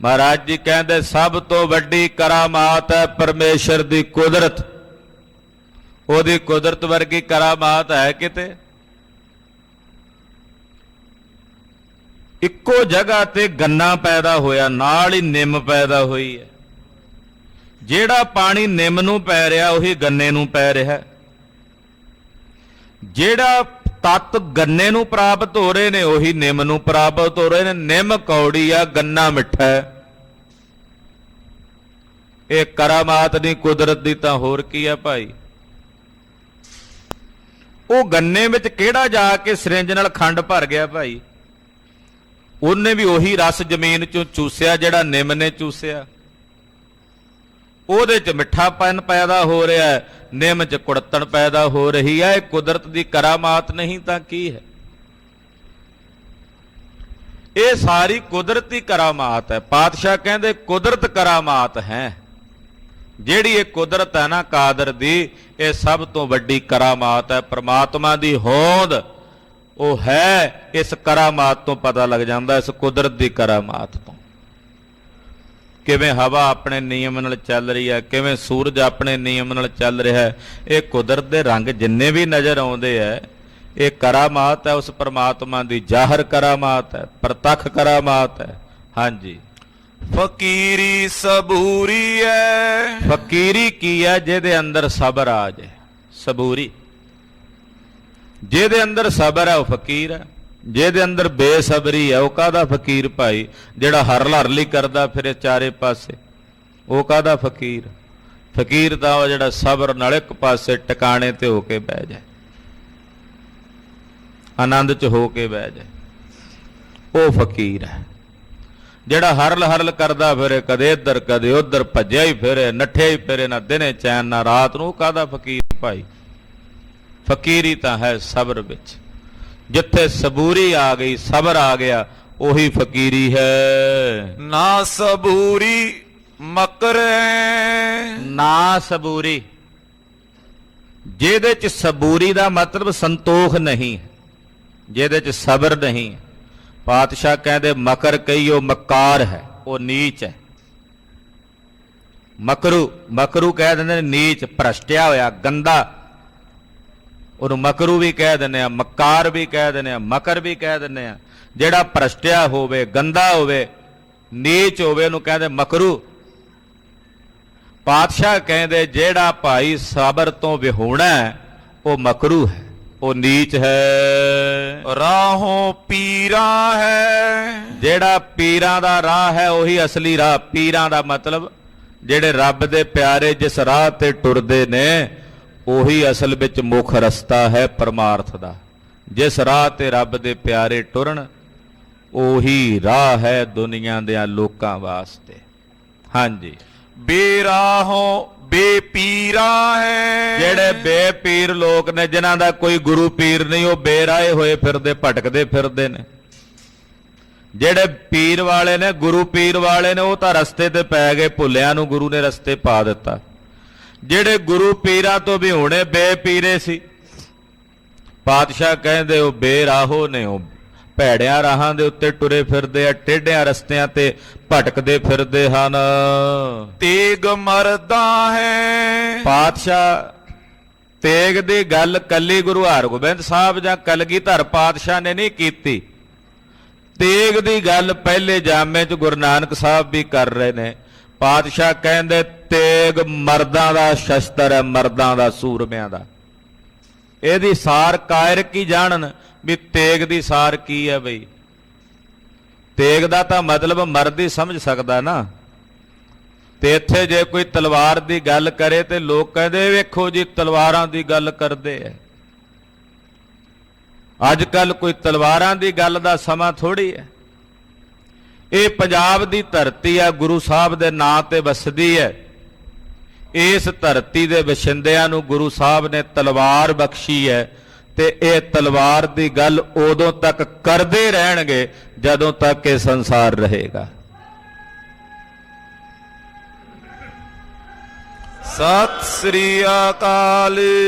ਮਹਾਰਾਜ ਜੀ ਕਹਿੰਦੇ ਸਭ ਤੋਂ ਵੱਡੀ ਕਰਾਮਾਤ ਹੈ ਪਰਮੇਸ਼ਰ ਦੀ ਕੁਦਰਤ। ਉਹਦੀ ਕੁਦਰਤ ਵਰਗੀ ਕਰਾਮਾਤ ਹੈ ਕਿਤੇ? ਇੱਕੋ ਜਗ੍ਹਾ ਤੇ ਗੰਨਾ ਪੈਦਾ ਹੋਇਆ, ਨਾਲ ਹੀ ਨਿੰਮ ਪੈਦਾ ਹੋਈ ਹੈ। ਜਿਹੜਾ ਪਾਣੀ ਨਿੰਮ ਨੂੰ ਪੈ ਰਿਹਾ ਉਹੀ ਗੰਨੇ ਨੂੰ ਪੈ ਰਿਹਾ। ਜਿਹੜਾ ਤੱਤ ਗੰਨੇ ਨੂੰ ਪ੍ਰਾਪਤ ਹੋ ਰਹੇ ਨੇ ਉਹੀ ਨਿੰਮ ਨੂੰ ਪ੍ਰਾਪਤ ਹੋ ਰਹੇ ਨੇ। ਨਿੰਮ ਕੌੜੀ ਆ, ਗੰਨਾ ਮਿੱਠਾ ਹੈ। ਇਹ ਕਰਾਮਾਤ ਨਹੀਂ ਕੁਦਰਤ ਦੀ ਤਾਂ ਹੋਰ ਕੀ ਆ ਭਾਈ? ਉਹ ਗੰਨੇ ਵਿੱਚ ਕਿਹੜਾ ਜਾ ਕੇ ਸਿਰਿੰਜ ਨਾਲ ਖੰਡ ਭਰ ਗਿਆ ਭਾਈ? ਉਹਨੇ ਵੀ ਉਹੀ ਰਸ ਜ਼ਮੀਨ ਚੋਂ ਚੂਸਿਆ ਜਿਹੜਾ ਨਿੰਮ ਨੇ ਚੂਸਿਆ। ਉਹਦੇ ਚ ਮਿੱਠਾਪਨ ਪੈਦਾ ਹੋ ਰਿਹਾ ਹੈ, ਨਿੰਮ ਚ ਕੁੜਤਣ ਪੈਦਾ ਹੋ ਰਹੀ ਹੈ। ਇਹ ਕੁਦਰਤ ਦੀ ਕਰਾਮਾਤ ਨਹੀਂ ਤਾਂ ਕੀ ਹੈ? ਇਹ ਸਾਰੀ ਕੁਦਰਤੀ ਕਰਾਮਾਤ ਹੈ। ਪਾਤਸ਼ਾਹ ਕਹਿੰਦੇ ਕੁਦਰਤ ਕਰਾਮਾਤ ਹੈ। ਜਿਹੜੀ ਇਹ ਕੁਦਰਤ ਹੈ ਨਾ ਕਾਦਰ ਦੀ, ਇਹ ਸਭ ਤੋਂ ਵੱਡੀ ਕਰਾਮਾਤ ਹੈ। ਪ੍ਰਮਾਤਮਾ ਦੀ ਹੋਂਦ ਉਹ ਹੈ, ਇਸ ਕਰਾਮਾਤ ਤੋਂ ਪਤਾ ਲੱਗ ਜਾਂਦਾ, ਇਸ ਕੁਦਰਤ ਦੀ ਕਰਾਮਾਤ ਤੋਂ। ਕਿਵੇਂ ਹਵਾ ਆਪਣੇ ਨਿਯਮ ਨਾਲ ਚੱਲ ਰਹੀ ਹੈ, ਕਿਵੇਂ ਸੂਰਜ ਆਪਣੇ ਨਿਯਮ ਨਾਲ ਚੱਲ ਰਿਹਾ ਹੈ। ਇਹ ਕੁਦਰਤ ਦੇ ਰੰਗ ਜਿੰਨੇ ਵੀ ਨਜ਼ਰ ਆਉਂਦੇ ਹੈ, ਇਹ ਕਰਾਮਾਤ ਹੈ ਉਸ ਪਰਮਾਤਮਾ ਦੀ, ਜ਼ਾਹਰ ਕਰਾਮਾਤ ਹੈ, ਪ੍ਰਤੱਖ ਕਰਾਮਾਤ ਹੈ। ਹਾਂਜੀ। ਫਕੀਰੀ ਸਬੂਰੀ ਹੈ। ਫਕੀਰੀ ਕੀ ਹੈ? ਜਿਹਦੇ ਅੰਦਰ ਸਬਰ ਆ ਜਾਏ, ਸਬੂਰੀ। ਜਿਹਦੇ ਅੰਦਰ ਸਬਰ ਹੈ ਉਹ ਫਕੀਰ ਹੈ। ਜਿਹਦੇ ਅੰਦਰ ਬੇਸਬਰੀ ਹੈ ਉਹ ਕਾਹਦਾ ਫਕੀਰ ਭਾਈ? ਜਿਹੜਾ ਹਰਲ ਹਰਲੀ ਕਰਦਾ ਫਿਰੇ ਚਾਰੇ ਪਾਸੇ, ਉਹ ਕਾਹਦਾ ਫਕੀਰ? ਫਕੀਰ ਤਾਂ ਉਹ ਜਿਹੜਾ ਸਬਰ ਨਾਲ ਇੱਕ ਪਾਸੇ ਟਿਕਾਣੇ ਤੇ ਹੋ ਕੇ ਬਹਿ ਜਾਏ, ਆਨੰਦ ਚ ਹੋ ਕੇ ਬਹਿ ਜਾਏ, ਉਹ ਫਕੀਰ ਹੈ। ਜਿਹੜਾ ਹਰਲ ਹਰਲ ਕਰਦਾ ਫਿਰੇ, ਕਦੇ ਇੱਧਰ ਕਦੇ ਉੱਧਰ ਭੱਜਿਆ ਹੀ ਫਿਰੇ, ਨੱਠਿਆ ਹੀ ਫਿਰੇ, ਨਾ ਦਿਨੇ ਚੈਨ ਨਾ ਰਾਤ ਨੂੰ, ਉਹ ਕਾਹਦਾ ਫਕੀਰ ਭਾਈ? ਫਕੀਰੀ ਤਾਂ ਹੈ ਸਬਰ ਵਿੱਚ। ਜਿੱਥੇ ਸਬੂਰੀ ਆ ਗਈ, ਸਬਰ ਆ ਗਿਆ, ਉਹੀ ਫਕੀਰੀ ਹੈ। ਨਾ ਸਬੂਰੀ ਮਕਰ ਹੈ। ਨਾ ਸਬੂਰੀ, ਜਿਹਦੇ ਚ ਸਬੂਰੀ ਦਾ ਮਤਲਬ ਸੰਤੋਖ ਨਹੀਂ ਹੈ, ਜਿਹਦੇ ਚ ਸਬਰ ਨਹੀਂ ਹੈ। ਪਾਤਸ਼ਾਹ ਕਹਿੰਦੇ ਮਕਰ ਕਹੀਓ ਮਕਾਰ ਹੈ, ਉਹ ਨੀਚ ਹੈ। ਮਕਰੂ, ਮਕਰੂ ਕਹਿ ਦਿੰਦੇ ਨੇ ਨੀਚ, ਭ੍ਰਸ਼ਟਿਆ ਹੋਇਆ, ਗੰਦਾ, ਉਹਨੂੰ ਮਕਰੂ ਵੀ ਕਹਿ ਦਿੰਦੇ ਆ, ਮਕਾਰ ਵੀ ਕਹਿ ਦਿੰਦੇ ਆ, ਮਕਰ ਵੀ ਕਹਿ ਦਿੰਦੇ ਆ। ਜਿਹੜਾ ਭ੍ਰਸ਼ਟਿਆ ਹੋਵੇ, ਗੰਦਾ ਹੋਵੇ, ਨੀਚ ਹੋਵੇ, ਉਹਨੂੰ ਕਹਿੰਦੇ ਮਕਰੂ। ਪਾਤਸ਼ਾਹ ਕਹਿੰਦੇ ਜਿਹੜਾ ਭਾਈ ਸਬਰ ਤੋਂ ਵਿਹੂਣਾ ਹੈ ਉਹ ਮਕਰੂ ਹੈ, ਉਹ ਨੀਚ ਹੈ। ਰਾਹੋਂ ਪੀਰਾ ਹੈ। ਜਿਹੜਾ ਪੀਰਾਂ ਦਾ ਰਾਹ ਹੈ ਉਹੀ ਅਸਲੀ ਰਾਹ। ਪੀਰਾਂ ਦਾ ਮਤਲਬ ਜਿਹੜੇ ਰੱਬ ਦੇ ਪਿਆਰੇ ਜਿਸ ਰਾਹ ਤੇ ਟੁਰਦੇ ਨੇ ਉਹੀ ਅਸਲ ਵਿੱਚ ਮੁੱਖ ਰਸਤਾ ਹੈ ਪਰਮਾਰਥ ਦਾ। ਜਿਸ ਰਾਹ ਤੇ ਰੱਬ ਦੇ ਪਿਆਰੇ ਟੁਰਨ ਉਹੀ ਰਾਹ ਹੈ ਦੁਨੀਆ ਦੇ ਲੋਕਾਂ ਵਾਸਤੇ। ਹਾਂਜੀ। ਬੇਰਾਹੋਂ ਬੇਪੀਰਾ ਹੈ। ਜਿਹੜੇ ਬੇਪੀਰ ਲੋਕ ਨੇ, ਜਿਨ੍ਹਾਂ ਦਾ ਕੋਈ ਗੁਰੂ ਪੀਰ ਨਹੀਂ, ਉਹ ਬੇਰਾਏ ਹੋਏ ਫਿਰਦੇ, ਭਟਕਦੇ ਫਿਰਦੇ ਨੇ। ਜਿਹੜੇ ਪੀਰ ਵਾਲੇ ਨੇ, ਗੁਰੂ ਪੀਰ ਵਾਲੇ ਨੇ, ਉਹ ਤਾਂ ਰਸਤੇ ਤੇ ਪੈ ਗਏ, ਭੁੱਲਿਆਂ ਨੂੰ ਗੁਰੂ ਨੇ ਰਸਤੇ ਪਾ ਦਿੱਤਾ। ਜਿਹੜੇ ਗੁਰੂ ਪੀਰਾਂ ਤੋਂ ਵੀ ਹੁਣੇ ਬੇਪੀਰੇ ਸੀ, ਪਾਤਸ਼ਾਹ ਕਹਿੰਦੇ ਉਹ ਬੇਰਾਹੋ ਨੇ, ਉਹ ਭੈੜਿਆਂ ਰਾਹਾਂ ਦੇ ਉੱਤੇ ਟੁਰੇ ਫਿਰਦੇ ਆ, ਟੇਢਿਆਂ ਰਸਤਿਆਂ ਤੇ ਭਟਕਦੇ ਫਿਰਦੇ ਹਨ। ਤੇਗ ਮਰਦਾ ਹੈ। ਪਾਤਸ਼ਾਹ ਤੇਗ ਦੀ ਗੱਲ ਕੱਲੀ ਗੁਰੂ ਹਰਗੋਬਿੰਦ ਸਾਹਿਬ ਜਾਂ ਕਲਗੀਧਰ ਪਾਤਸ਼ਾਹ ਨੇ ਨਹੀਂ ਕੀਤੀ। ਤੇਗ ਦੀ ਗੱਲ ਪਹਿਲੇ ਜਾਮੇ 'ਚ ਗੁਰੂ ਨਾਨਕ ਸਾਹਿਬ ਵੀ ਕਰ ਰਹੇ ਨੇ। ਪਾਤਸ਼ਾਹ ਕਹਿੰਦੇ ਤੇਗ ਮਰਦਾਂ ਦਾ ਸ਼ਸਤਰ ਹੈ, ਮਰਦਾਂ ਦਾ, ਸੂਰਮਿਆਂ ਦਾ। ਇਹਦੀ ਸਾਰ ਕਾਇਰ ਕੀ ਜਾਣਨ ਵੀ ਤੇਗ ਦੀ ਸਾਰ ਕੀ ਹੈ। ਬਈ ਤੇਗ ਦਾ ਤਾਂ ਮਤਲਬ ਮਰਦ ਹੀ ਸਮਝ ਸਕਦਾ ਨਾ। ਤੇ ਇੱਥੇ ਜੇ ਕੋਈ ਤਲਵਾਰ ਦੀ ਗੱਲ ਕਰੇ ਤੇ ਲੋਕ ਕਹਿੰਦੇ ਵੇਖੋ ਜੀ ਤਲਵਾਰਾਂ ਦੀ ਗੱਲ ਕਰਦੇ ਐ। ਅੱਜ ਕੱਲ ਕੋਈ ਤਲਵਾਰਾਂ ਦੀ ਗੱਲ ਦਾ ਸਮਾਂ ਥੋੜੀ ਹੈ। ਇਹ ਪੰਜਾਬ ਦੀ ਧਰਤੀ ਆ, ਗੁਰੂ ਸਾਹਿਬ ਦੇ ਨਾਂ ਤੇ ਵਸਦੀ ਹੈ। ਇਸ ਧਰਤੀ ਦੇ ਵਸਿੰਦਿਆਂ ਨੂੰ ਗੁਰੂ ਸਾਹਿਬ ਨੇ ਤਲਵਾਰ ਬਖਸ਼ੀ ਹੈ ਤੇ ਇਹ ਤਲਵਾਰ ਦੀ ਗੱਲ ਉਦੋਂ ਤੱਕ ਕਰਦੇ ਰਹਿਣਗੇ ਜਦੋਂ ਤੱਕ ਇਹ ਸੰਸਾਰ ਰਹੇਗਾ। ਸਤਿ ਸ੍ਰੀ ਅਕਾਲ।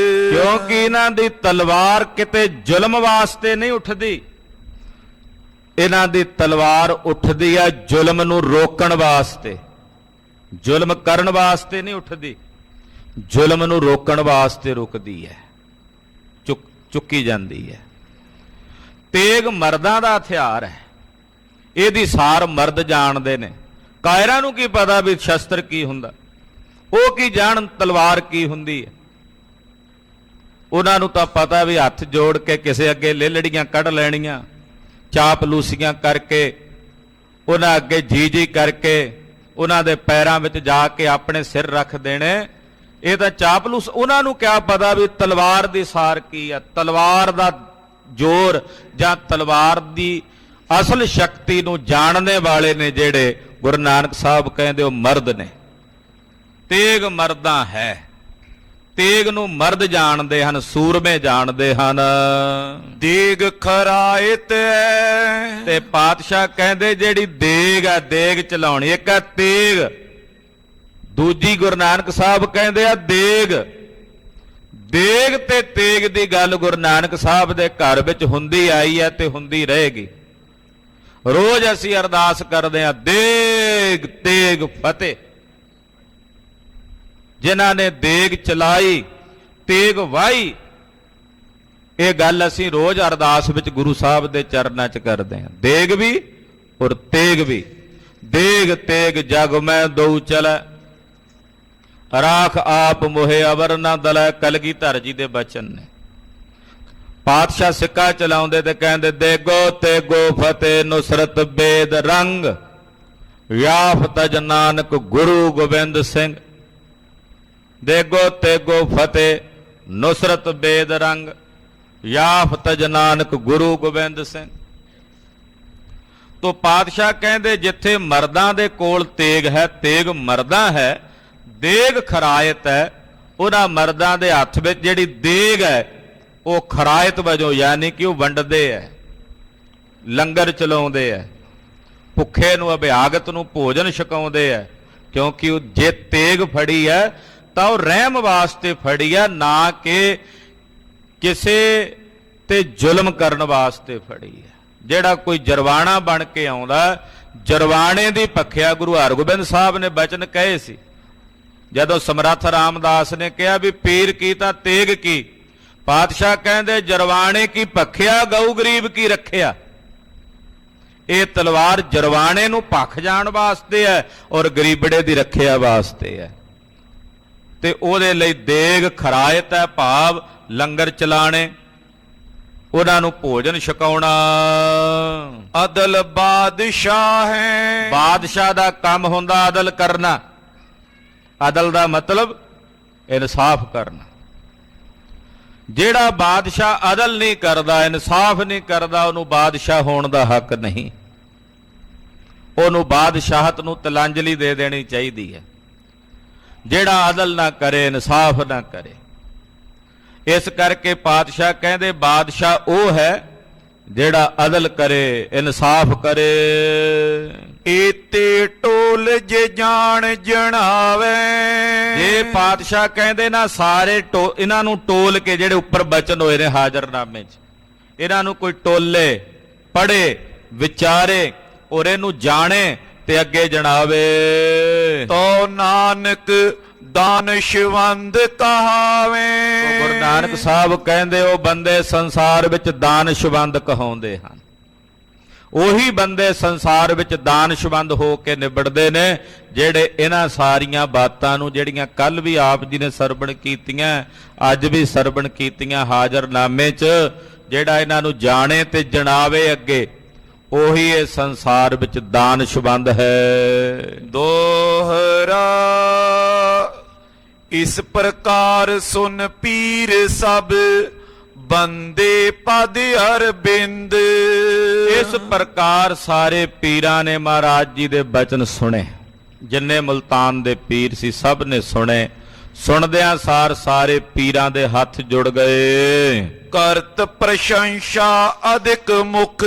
ਕਿਉਂਕਿ ਇਹਨਾਂ ਦੀ ਤਲਵਾਰ ਕਿਤੇ ਜ਼ੁਲਮ ਵਾਸਤੇ ਨਹੀਂ ਉੱਠਦੀ, ਇਹਨਾਂ ਦੀ ਤਲਵਾਰ ਉੱਠਦੀ ਹੈ ਜ਼ੁਲਮ ਨੂੰ ਰੋਕਣ ਵਾਸਤੇ। ਜ਼ੁਲਮ ਕਰਨ ਵਾਸਤੇ ਨਹੀਂ ਉੱਠਦੀ, ਜ਼ੁਲਮ ਨੂੰ ਰੋਕਣ ਵਾਸਤੇ ਰੁਕਦੀ ਹੈ, ਚੁੱਕੀ ਜਾਂਦੀ ਹੈ। ਤੇਗ ਮਰਦਾਂ ਦਾ ਹਥਿਆਰ ਹੈ, ਇਹਦੀ ਸਾਰ ਮਰਦ ਜਾਣਦੇ ਨੇ। ਕਾਇਰਾਂ ਨੂੰ ਕੀ ਪਤਾ ਵੀ ਸ਼ਸਤਰ ਕੀ ਹੁੰਦਾ, ਉਹ ਕੀ ਜਾਣਨ ਤਲਵਾਰ ਕੀ ਹੁੰਦੀ ਹੈ। ਉਹਨਾਂ ਨੂੰ ਤਾਂ ਪਤਾ ਵੀ ਹੱਥ ਜੋੜ ਕੇ ਕਿਸੇ ਅੱਗੇ ਲੇਲੜੀਆਂ ਕੱਢ ਲੈਣੀਆਂ, ਚਾਪਲੂਸੀਆਂ ਕਰਕੇ ਉਹਨਾਂ ਅੱਗੇ ਜੀ ਕਰਕੇ ਉਹਨਾਂ ਦੇ ਪੈਰਾਂ ਵਿੱਚ ਜਾ ਕੇ ਆਪਣੇ ਸਿਰ ਰੱਖ ਦੇਣੇ। ਇਹ ਤਾਂ ਚਾਪਲੂਸ। ਉਹਨਾਂ ਨੂੰ ਕਿਆ ਪਤਾ ਵੀ ਤਲਵਾਰ ਦੀ ਸਾਰ ਕੀ ਹੈ, ਤਲਵਾਰ ਦਾ ਜ਼ੋਰ ਜਾਂ ਤਲਵਾਰ ਦੀ ਅਸਲ ਸ਼ਕਤੀ ਨੂੰ ਜਾਣਨੇ ਵਾਲੇ ਨੇ ਜਿਹੜੇ ਗੁਰੂ ਨਾਨਕ ਸਾਹਿਬ ਕਹਿੰਦੇ ਉਹ ਮਰਦ ਨੇ। ਤੇਗ ਮਰਦਾਂ ਹੈ, ਤੇਗ ਨੂੰ ਮਰਦ ਜਾਣਦੇ ਹਨ, ਸੂਰਮੇ ਜਾਣਦੇ ਹਨ। ਦੇਗ ਖਰਾਇਤ ਹੈ। ਤੇ ਪਾਤਸ਼ਾਹ ਕਹਿੰਦੇ ਜਿਹੜੀ ਦੇਗ ਆ, ਦੇਗ ਚਲਾਉਣੀ, ਇੱਕ ਆ ਤੇਗ, ਦੂਜੀ ਗੁਰੂ ਨਾਨਕ ਸਾਹਿਬ ਕਹਿੰਦੇ ਆ ਦੇਗ। ਦੇਗ ਤੇ ਤੇਗ ਦੀ ਗੱਲ ਗੁਰੂ ਨਾਨਕ ਸਾਹਿਬ ਦੇ ਘਰ ਵਿੱਚ ਹੁੰਦੀ ਆਈ ਹੈ ਤੇ ਹੁੰਦੀ ਰਹੇਗੀ। ਰੋਜ਼ ਅਸੀਂ ਅਰਦਾਸ ਕਰਦੇ ਹਾਂ, ਦੇਗ ਤੇਗ ਫਤਿਹ। ਜਿਨ੍ਹਾਂ ਨੇ ਦੇਗ ਚਲਾਈ, ਤੇਗ ਵਾਹੀ, ਇਹ ਗੱਲ ਅਸੀਂ ਰੋਜ਼ ਅਰਦਾਸ ਵਿੱਚ ਗੁਰੂ ਸਾਹਿਬ ਦੇ ਚਰਨਾਂ 'ਚ ਕਰਦੇ ਹਾਂ। ਦੇਗ ਵੀ ਔਰ ਤੇਗ ਵੀ। ਦੇਗ ਤੇਗ ਜਗ ਮੈਂ ਦਊ ਚਲੈ, ਰਾਖ ਆਪ ਮੋਹਿ ਅਵਰ ਨਾ ਦਲੈ। ਕਲਗੀਧਰ ਜੀ ਦੇ ਬਚਨ ਨੇ। ਪਾਤਸ਼ਾਹ ਸਿੱਕਾ ਚਲਾਉਂਦੇ ਤੇ ਕਹਿੰਦੇ ਦੇਗੋ ਤੇਗੋ ਫਤਿਹ ਨੁਸਰਤ ਬੇਦ ਰੰਗ, ਯਾਫ ਤਜ ਨਾਨਕ ਗੁਰੂ ਗੋਬਿੰਦ ਸਿੰਘ। ਦੇਗੋ ਤੇਗੋ ਫਤਿਹ ਨੁਸਰਤ ਬੇਦ ਰੰਗ, ਯਾਫ ਤਜ ਨਾਨਕ ਗੁਰੂ ਗੋਬਿੰਦ ਸਿੰਘ। ਤੋ ਪਾਤਸ਼ਾਹ ਕਹਿੰਦੇ ਜਿੱਥੇ ਮਰਦਾਂ ਦੇ ਕੋਲ ਤੇਗ ਹੈ, ਤੇਗ ਮਰਦਾਂ ਹੈ, ਦੇਗ ਖਰਾਇਤ ਹੈ। ਉਹਨਾਂ ਮਰਦਾਂ ਦੇ ਹੱਥ ਵਿੱਚ ਜਿਹੜੀ ਦੇਗ ਹੈ ਉਹ ਖਰਾਇਤ ਵਜੋਂ, ਯਾਨੀ ਕਿ ਉਹ ਵੰਡਦੇ ਹੈ, ਲੰਗਰ ਚਲਾਉਂਦੇ ਹੈ, ਭੁੱਖੇ ਨੂੰ ਅਭਿਆਗਤ ਨੂੰ ਭੋਜਨ ਛਕਾਉਂਦੇ ਹੈ। ਕਿਉਂਕਿ ਉਹ ਜੇ ਤੇਗ ਫੜੀ ਹੈ ਤਾਂ ਉਹ ਰਹਿਮ ਵਾਸਤੇ ਫੜੀ ਹੈ, ਨਾ ਕਿ ਕਿਸੇ ਤੇ ਜ਼ੁਲਮ ਕਰਨ ਵਾਸਤੇ ਫੜੀ ਹੈ। ਜਿਹੜਾ ਕੋਈ ਜਰਵਾਣਾ ਬਣ ਕੇ ਆਉਂਦਾ, ਜਰਵਾਣੇ ਦੀ ਭੱਖਿਆ ਗੁਰੂ ਹਰਗੋਬਿੰਦ ਸਾਹਿਬ ਨੇ ਬਚਨ ਕਹੇ ਸੀ। ਜਦੋਂ ਸਮਰੱਥ ਰਾਮਦਾਸ ਨੇ ਕਿਹਾ ਵੀ ਪੀਰ ਕੀ ਤਾਂ ਤੇਗ ਕੀ, ਪਾਤਸ਼ਾਹ ਕਹਿੰਦੇ ਜਰਵਾਣੇ ਕੀ ਭੱਖਿਆ, ਗਊ ਗਰੀਬ ਕੀ ਰੱਖਿਆ। ਇਹ ਤਲਵਾਰ ਜਰਵਾਣੇ ਨੂੰ ਭੱਖ ਜਾਣ ਵਾਸਤੇ ਹੈ ਔਰ ਗਰੀਬੜੇ ਦੀ ਰੱਖਿਆ ਵਾਸਤੇ ਹੈ। ਤੇ ਉਹਦੇ ਲਈ ਦੇਗ ਖਰਾਇਤ ਹੈ, ਭਾਵ ਲੰਗਰ ਚਲਾਣੇ, ਉਹਨਾਂ ਨੂੰ ਭੋਜਨ ਛਕਾਉਣਾ। ਅਦਲ ਬਾਦਸ਼ਾਹ ਹੈ। ਬਾਦਸ਼ਾਹ ਦਾ ਕੰਮ ਹੁੰਦਾ ਅਦਲ ਕਰਨਾ। ਅਦਲ ਦਾ ਮਤਲਬ ਇਨਸਾਫ ਕਰਨਾ। ਜਿਹੜਾ ਬਾਦਸ਼ਾਹ ਅਦਲ ਨਹੀਂ ਕਰਦਾ, ਇਨਸਾਫ ਨਹੀਂ ਕਰਦਾ, ਉਹਨੂੰ ਬਾਦਸ਼ਾਹ ਹੋਣ ਦਾ ਹੱਕ ਨਹੀਂ। ਉਹਨੂੰ ਬਾਦਸ਼ਾਹਤ ਨੂੰ ਤਲਾਂਜਲੀ ਦੇ ਦੇਣੀ ਚਾਹੀਦੀ ਹੈ। ਜਿਹੜਾ ਅਦਲ ਨਾ ਕਰੇ, ਇਨਸਾਫ ਨਾ ਕਰੇ। ਇਸ ਕਰਕੇ ਪਾਤਸ਼ਾਹ ਕਹਿੰਦੇ ਬਾਦਸ਼ਾਹ ਉਹ ਹੈ ਜਿਹੜਾ ਅਦਲ ਕਰੇ, ਇਨਸਾਫ ਕਰੇ। ਏਤੇ ਟੋਲ ਜੇ ਜਾਣ ਜਣਾਵੇ। ਇਹ ਪਾਤਸ਼ਾਹ ਕਹਿੰਦੇ ਨਾ ਸਾਰੇ ਇਹਨਾਂ ਨੂੰ ਟੋਲ ਕੇ, ਜਿਹੜੇ ਉੱਪਰ ਬਚਨ ਹੋਏ ਨੇ ਹਾਜ਼ਰਨਾਮੇ 'ਚ, ਇਹਨਾਂ ਨੂੰ ਕੋਈ ਟੋਲੇ ਪੜ੍ਹੇ ਵਿਚਾਰੇ ਔਰ ਇਹਨੂੰ ਜਾਣੇ ਤੇ ਅੱਗੇ ਜਣਾਵੇ। ਤੋ ਨਾਨਕ ਦਾਨਸ਼ਵੰਦ ਕਹਾਵੇ। ਗੁਰੂ ਨਾਨਕ ਸਾਹਿਬ ਕਹਿੰਦੇ ਉਹ ਬੰਦੇ ਸੰਸਾਰ ਵਿੱਚ ਦਾਨਸ਼ਵੰਦ ਕਹਾਉਂਦੇ ਹਨ। ਉਹੀ ਬੰਦੇ ਸੰਸਾਰ ਵਿੱਚ ਦਾਨਸ਼ਵੰਦ ਹੋ ਕੇ ਨਿਬੜਦੇ ਨੇ ਜਿਹੜੇ ਇਹਨਾਂ ਸਾਰੀਆਂ ਬਾਤਾਂ ਨੂੰ, ਜਿਹੜੀਆਂ ਕੱਲ ਵੀ ਆਪ ਜੀ ਨੇ ਸਰਵਣ ਕੀਤੀਆਂ, ਅੱਜ ਵੀ ਸਰਵਣ ਕੀਤੀਆਂ ਹਾਜ਼ਰਨਾਮੇ 'ਚ, ਜਿਹੜਾ ਇਹਨਾਂ ਨੂੰ ਜਾਣੇ ਤੇ ਜਣਾਵੇ ਅੱਗੇ, ਉਹੀ ਇਹ ਸੰਸਾਰ ਵਿੱਚ ਦਾਨਸ਼ਵੰਦ ਹੈ। ਦੋਹਰਾ ਇਸ ਪ੍ਰਕਾਰ ਸੁਨ ਪੀਰ ਸਭ ਬੰਦੇ ਪਦ ਅਰਬਿੰਦ। ਇਸ ਪ੍ਰਕਾਰ ਸਾਰੇ ਪੀਰਾਂ ਨੇ ਮਹਾਰਾਜ ਜੀ ਦੇ ਬਚਨ ਸੁਣੇ। ਜਿੰਨੇ ਮੁਲਤਾਨ ਦੇ ਪੀਰ ਸੀ ਸਭ ਨੇ ਸੁਣੇ। ਸੁਣਦਿਆਂ ਸਾਰ ਸਾਰੇ ਪੀਰਾਂ ਦੇ ਹੱਥ ਜੁੜ ਗਏ। ਕਰਤ ਪ੍ਰਸ਼ੰਸਾ ਅਧਿਕ ਮੁਖ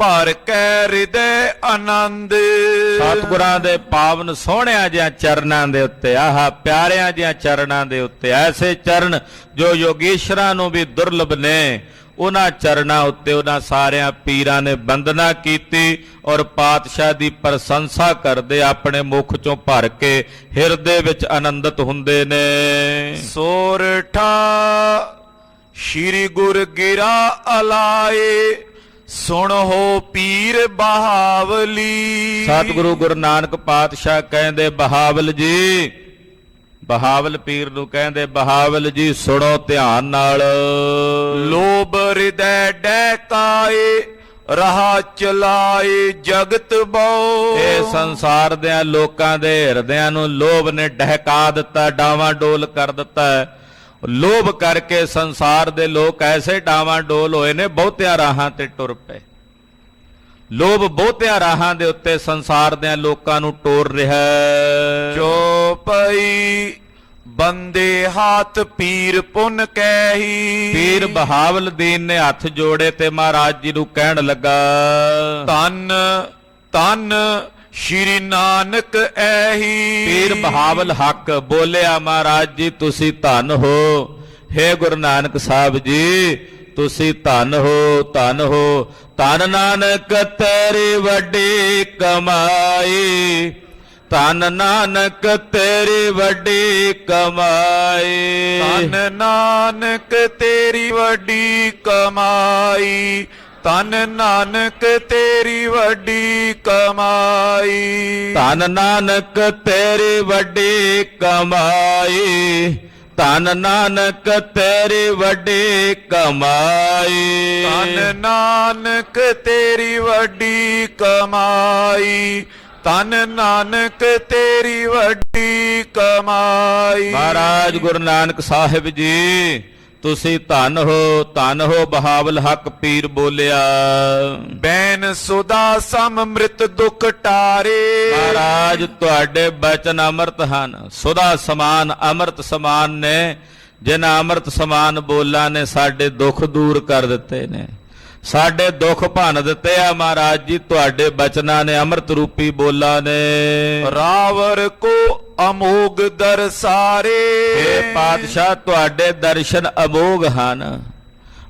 ਭਰ ਕੈ ਹਿਰਦੈ ਆਨੰਦ। ਸਤਿਗੁਰਾਂ ਦੇ ਪਾਵਨ ਸੋਹਣਿਆਂ ਜਿਹਾਂ ਚਰਨਾਂ ਦੇ ਉੱਤੇ, ਆਹ ਪਿਆਰਿਆਂ ਜਿਹਾਂ ਚਰਨਾਂ ਦੇ ਉੱਤੇ, ਐਸੇ ਚਰਨ ਜੋ ਯੋਗੇਸ਼ਰਾਂ ਨੂੰ ਵੀ ਦੁਰਲਭ ਨੇ, ਉਹਨਾਂ ਚਰਨਾਂ ਉੱਤੇ ਉਹਨਾਂ ਸਾਰਿਆਂ ਪੀਰਾਂ ਨੇ ਬੰਦਨਾ ਕੀਤੀ ਔਰ ਪਾਤਸ਼ਾਹ ਦੀ ਪ੍ਰਸ਼ੰਸਾ ਕਰਦੇ ਆਪਣੇ ਮੁਖ ਚੋਂ ਭਰ ਕੇ ਹਿਰਦੇ ਵਿੱਚ ਆਨੰਦਿਤ ਹੁੰਦੇ ਨੇ। ਸੋਰਠਾ ਸ਼੍ਰੀ ਗੁਰ ਗਿਰਾ ਅਲਾਏ ਸੁਣ ਹੋ ਪੀਰ ਬਹਾਵਲੀ। ਸਤਿਗੁਰੂ ਗੁਰੂ ਨਾਨਕ ਪਾਤਸ਼ਾਹ ਕਹਿੰਦੇ ਬਹਾਵਲ ਜੀ, ਬਹਾਵਲ ਪੀਰ ਨੂੰ ਕਹਿੰਦੇ ਬਹਾਵਲ ਜੀ ਸੁਣੋ ਧਿਆਨ ਨਾਲ। ਲੋਭ ਹਿਰਦੈ ਡੈਕਾਏ ਰਹਾ ਚਲਾਏ ਜਗਤ ਬਹੁ। ਇਹ ਸੰਸਾਰ ਦੇ ਲੋਕਾਂ ਦੇ ਹਿਰਦਿਆਂ ਨੂੰ ਲੋਭ ਨੇ ਡਹਿਕਾ ਦਿੱਤਾ, ਡਾਵਾਂ ਡੋਲ ਕਰ ਦਿੱਤਾ। ਲੋਭ ਕਰਕੇ ਸੰਸਾਰ ਦੇ ਲੋਕ ਐਸੇ ਡਾਵਾਂ ਡੋਲ ਹੋਏ ਨੇ, ਬਹੁਤਿਆਂ ਰਾਹਾਂ ਤੇ ਟੁਰ ਪਏ। ਲੋਭ ਬਹੁਤਿਆਂ ਰਾਹਾਂ ਦੇ ਉੱਤੇ ਸੰਸਾਰ ਦੇ ਲੋਕਾਂ ਨੂੰ ਟੋਰ ਰਿਹਾ। ਜੋ ਪਈ ਬੰਦੇ ਹਾਥ ਪੀਰ ਪੁੰਨ ਕਹਿੀ। ਪੀਰ ਬਹਾਵਲਦੀਨ ਨੇ ਹੱਥ ਜੋੜੇ ਤੇ ਮਹਾਰਾਜ ਜੀ ਨੂੰ ਕਹਿਣ ਲੱਗਾ, ਧੰਨ ਧੰਨ ਸ਼੍ਰੀ ਨਾਨਕ ਐਹੀ। ਪੀਰ ਬਹਾਵਲ ਹੱਕ ਬੋਲਿਆ, ਮਹਾਰਾਜ ਜੀ ਤੁਸੀਂ ਧੰਨ ਹੋ। ਹੇ ਗੁਰੂ ਨਾਨਕ ਸਾਹਿਬ ਜੀ ਤੁਸੀਂ ਧੰਨ ਹੋ, ਧੰਨ ਹੋ। ਧੰਨ ਨਾਨਕ ਤੇਰੀ ਵੱਡੀ ਕਮਾਈ, ਧੰਨ ਨਾਨਕ ਤੇਰੀ ਵੱਡੀ ਕਮਾਈ। ਧੰਨ ਨਾਨਕ ਤੇਰੀ ਵੱਡੀ ਕਮਾਈ, ਧੰਨ ਨਾਨਕ ਤੇਰੀ ਵੱਡੀ ਕਮਾਈ। ਧੰਨ ਨਾਨਕ ਤੇਰੀ ਵੱਡੀ ਕਮਾਈ, ਧੰਨ ਨਾਨਕ ਤੇਰੀ ਵੱਡੀ ਕਮਾਈ। ਧੰਨ ਨਾਨਕ ਤੇਰੀ ਵੱਡੀ ਕਮਾਈ, ਧੰਨ ਨਾਨਕ ਤੇਰੀ ਵੱਡੀ ਕਮਾਈ। ਮਹਾਰਾਜ ਗੁਰੂ ਨਾਨਕ ਸਾਹਿਬ ਜੀ ਤੁਸੀਂ ਧੰਨ ਹੋ, ਧੰਨ ਹੋ। ਬਹਾਵਲ ਹੱਕ ਪੀਰ ਬੋਲਿਆ, ਬੈਨ ਸੁਦਾ ਸਮ ਅੰਮ੍ਰਿਤ ਦੁਖ ਟਾਰੇ। ਮਹਾਰਾਜ ਤੁਹਾਡੇ ਬਚਨ ਅੰਮ੍ਰਿਤ ਹਨ, ਸੁਦਾ ਸਮਾਨ ਅੰਮ੍ਰਿਤ ਸਮਾਨ ਨੇ। ਜਿਨ੍ਹਾਂ ਅੰਮ੍ਰਿਤ ਸਮਾਨ ਬੋਲਾਂ ਨੇ ਸਾਡੇ ਦੁੱਖ ਦੂਰ ਕਰ ਦਿੱਤੇ ਨੇ, ਸਾਡੇ ਦੁੱਖ ਭੰਨ ਦਿੱਤੇ ਆ ਮਹਾਰਾਜ ਜੀ ਤੁਹਾਡੇ ਬਚਨਾਂ ਨੇ, ਅੰਮ੍ਰਿਤ ਰੂਪੀ ਬੋਲਾਂ ਨੇ। ਰਾਵਰ ਕੋ ਅਮੋਗ ਦਰਸਾਰੇ। ਇਹ ਪਾਤਸ਼ਾਹ ਤੁਹਾਡੇ ਦਰਸ਼ਨ ਅਮੋਗ ਹਨ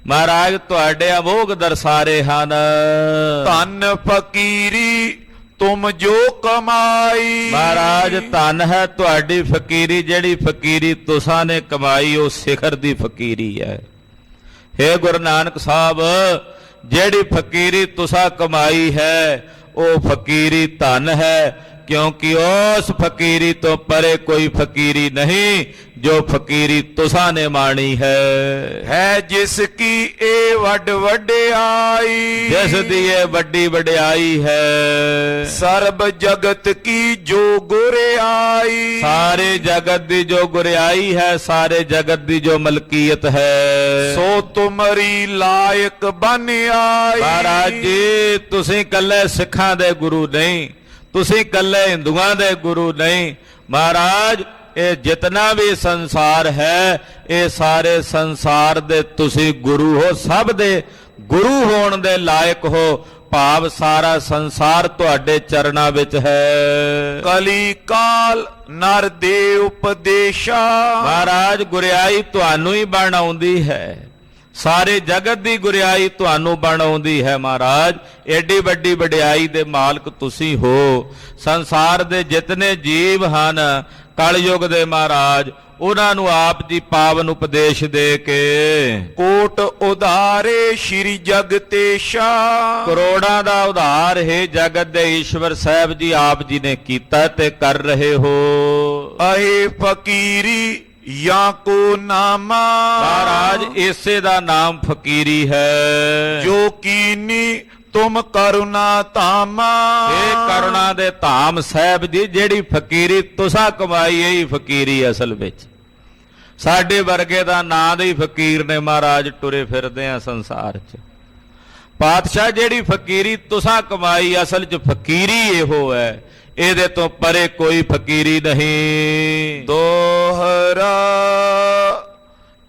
ਮਹਾਰਾਜ, ਤੁਹਾਡੇ ਅਮੋਗ ਦਰਸਾਰੇ ਹਨ। ਧੰਨ ਫਕੀਰੀ ਤੁਮ ਜੋ ਕਮਾਈ। ਮਹਾਰਾਜ ਧੰਨ ਹੈ ਤੁਹਾਡੀ ਫਕੀਰੀ, ਜਿਹੜੀ ਫਕੀਰੀ ਤੁਸਾਂ ਨੇ ਕਮਾਈ ਉਹ ਸਿਖਰ ਦੀ ਫਕੀਰੀ ਹੈ। ਹੇ ਗੁਰੂ ਨਾਨਕ ਸਾਹਿਬ ਜਿਹੜੀ ਫਕੀਰੀ ਤੁਸਾਂ ਕਮਾਈ ਹੈ ਉਹ ਫਕੀਰੀ ਧੰਨ ਹੈ, ਕਿਉਂਕਿ ਉਸ ਫਕੀਰੀ ਤੋਂ ਪਰੇ ਕੋਈ ਫਕੀਰੀ ਨਹੀਂ ਜੋ ਫਕੀਰੀ ਤੁਸਾਂ ਨੇ ਮਾਣੀ ਹੈ। ਜਿਸ ਕੀ ਇਹ ਵੱਡ ਵਡਿਆਈ, ਜਿਸ ਦੀ ਇਹ ਵੱਡੀ ਵਡਿਆਈ ਹੈ। ਸਰਬ ਜਗਤ ਕੀ ਜੋ ਗੁਰਿਆਈ। ਸਾਰੇ ਜਗਤ ਦੀ ਜੋ ਗੁਰਿਆਈ ਹੈ, ਸਾਰੇ ਜਗਤ ਦੀ ਜੋ ਮਲਕੀਅਤ ਹੈ, ਸੋ ਤੁਮਰੀ ਲਾਇਕ ਬਨ ਆਈ। ਮਹਾਰਾਜ ਜੀ ਤੁਸੀਂ ਕੱਲੇ ਸਿੱਖਾਂ ਦੇ ਗੁਰੂ ਨਹੀਂ, ਤੁਸੀਂ ਕੱਲੇ ਹਿੰਦੂਆਂ ਦੇ ਗੁਰੂ ਨਹੀਂ। ਮਹਾਰਾਜ ਇਹ ਜਿਤਨਾ ਵੀ ਸੰਸਾਰ ਹੈ ਇਹ ਸਾਰੇ ਸੰਸਾਰ ਦੇ ਤੁਸੀਂ ਗੁਰੂ ਹੋ, ਸਭ ਦੇ ਗੁਰੂ ਹੋਣ ਦੇ ਲਾਇਕ ਹੋ। ਭਾਵ ਸਾਰਾ ਸੰਸਾਰ ਤੁਹਾਡੇ ਚਰਨਾਂ ਵਿੱਚ ਹੈ। ਕਲੀ ਕਾਲ ਨਰ ਦੇ ਉਪਦੇਸ਼ਾ। ਮਹਾਰਾਜ ਗੁਰਿਆਈ ਤੁਹਾਨੂੰ ਹੀ ਬਣ ਆਉਂਦੀ ਹੈ। ਸਾਰੇ ਜਗਤ ਦੀ ਗੁਰਿਆਈ ਤੁਹਾਨੂੰ ਬਣ ਆਉਂਦੀ ਹੈ ਮਹਾਰਾਜ। ਐਡੀ ਵੱਡੀ ਵਡਿਆਈ ਦੇ ਮਾਲਕ ਤੁਸੀਂ ਹੋ। ਸੰਸਾਰ ਦੇ ਜਿਤਨੇ ਜੀਵ ਹਨ ਕਲਯੁਗ ਦੇ ਮਹਾਰਾਜ, ਉਹਨਾਂ ਨੂੰ ਆਪ ਜੀ ਪਾਵਨ ਉਪਦੇਸ਼ ਦੇ ਕੇ ਕੋਟ ਉਧਾਰੇ ਸ਼੍ਰੀ ਜਗਤੇਸ਼ਾ। ਕਰੋੜਾਂ ਦਾ ਉਧਾਰ ਹੈ ਜਗਤ ਦੇ ਈਸ਼ਵਰ ਸਾਹਿਬ ਜੀ ਆਪ ਜੀ ਨੇ ਕੀਤਾ ਤੇ ਕਰ ਰਹੇ ਹੋ। ਅਹੇ ਫਕੀਰੀ ਜਾਂ ਕੋ ਨਾਮਾ। ਮਹਾਰਾਜ ਇਸੇ ਦਾ ਨਾਮ ਫਕੀਰੀ ਹੈ। ਜੋ ਕੀਨੀ ਤੁਮ ਕਰੁਣਾ ਧਾਮਾ। ਇਹ ਕਰੁਣਾ ਦੇ ਧਾਮ ਸਾਹਿਬ ਜੀ, ਜਿਹੜੀ ਫਕੀਰੀ ਤੁਸਾਂ ਕਮਾਈ ਇਹੀ ਫਕੀਰੀ ਅਸਲ ਵਿੱਚ। ਸਾਡੇ ਵਰਗੇ ਦਾ ਨਾਂ ਦੇ ਹੀ ਫਕੀਰ ਨੇ ਮਹਾਰਾਜ, ਟੁਰੇ ਫਿਰਦੇ ਆ ਸੰਸਾਰ 'ਚ। ਪਾਤਸ਼ਾਹ ਜਿਹੜੀ ਫਕੀਰੀ ਤੁਸਾਂ ਕਮਾਈ ਅਸਲ 'ਚ ਫਕੀਰੀ ਇਹੋ ਹੈ, ਇਹਦੇ ਤੋਂ ਪਰੇ ਕੋਈ ਫਕੀਰੀ ਨਹੀਂ। ਦੋਹਰਾ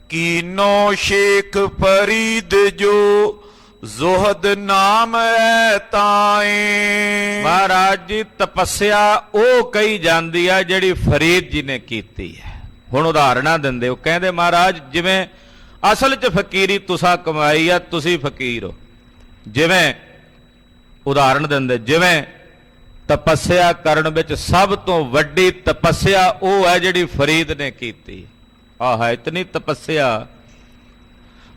ਕੀਨੋ ਸ਼ੇਖ ਫਰੀਦ ਜੋ ਜ਼ੋਹਦ ਨਾਮ ਹੈ ਤਾਏ। ਮਹਾਰਾਜ ਜੀ ਤਪੱਸਿਆ ਉਹ ਕਹੀ ਜਾਂਦੀ ਆ ਜਿਹੜੀ ਫਰੀਦ ਜੀ ਨੇ ਕੀਤੀ ਹੈ। ਹੁਣ ਉਦਾਹਰਨਾਂ ਦਿੰਦੇ ਉਹ ਕਹਿੰਦੇ ਮਹਾਰਾਜ ਜਿਵੇਂ ਅਸਲ 'ਚ ਫਕੀਰੀ ਤੁਸਾਂ ਕਮਾਈ ਆ, ਤੁਸੀਂ ਫਕੀਰ ਹੋ। ਜਿਵੇਂ ਉਦਾਹਰਣ ਦਿੰਦੇ, ਜਿਵੇਂ ਤਪੱਸਿਆ ਕਰਨ ਵਿੱਚ ਸਭ ਤੋਂ ਵੱਡੀ ਤਪੱਸਿਆ ਉਹ ਹੈ ਜਿਹੜੀ ਫਰੀਦ ਨੇ ਕੀਤੀ। ਆਹ ਇਤਨੀ ਤਪੱਸਿਆ,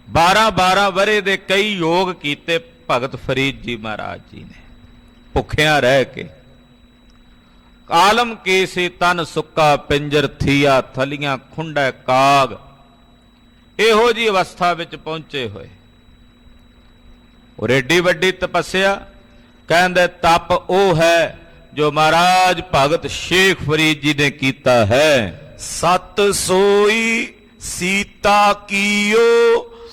12-12 ਵਰੇ ਦੇ ਕਈ ਯੋਗ ਕੀਤੇ ਭਗਤ ਫਰੀਦ ਜੀ ਮਹਾਰਾਜ ਜੀ ਨੇ, ਭੁੱਖਿਆਂ ਰਹਿ ਕੇ। ਆਲਮ ਕੇ ਸੇ ਤਨ ਸੁੱਕਾ ਪਿੰਜਰ ਥੀਆ, ਥਲੀਆਂ ਖੁੰਡਾ ਕਾਗ, ਇਹੋ ਜੀ ਅਵਸਥਾ ਵਿੱਚ ਪਹੁੰਚੇ ਹੋਏ। ਔਰ ਏਡੀ ਵੱਡੀ ਤਪੱਸਿਆ ਕਹਿੰਦੇ ਤਪ ਉਹ ਹੈ ਜੋ ਮਹਾਰਾਜ ਭਗਤ ਸ਼ੇਖ ਫਰੀਦ ਜੀ ਨੇ ਕੀਤਾ ਹੈ। ਸਤ ਸੋਈ ਸੀਤਾ ਕੀਓ।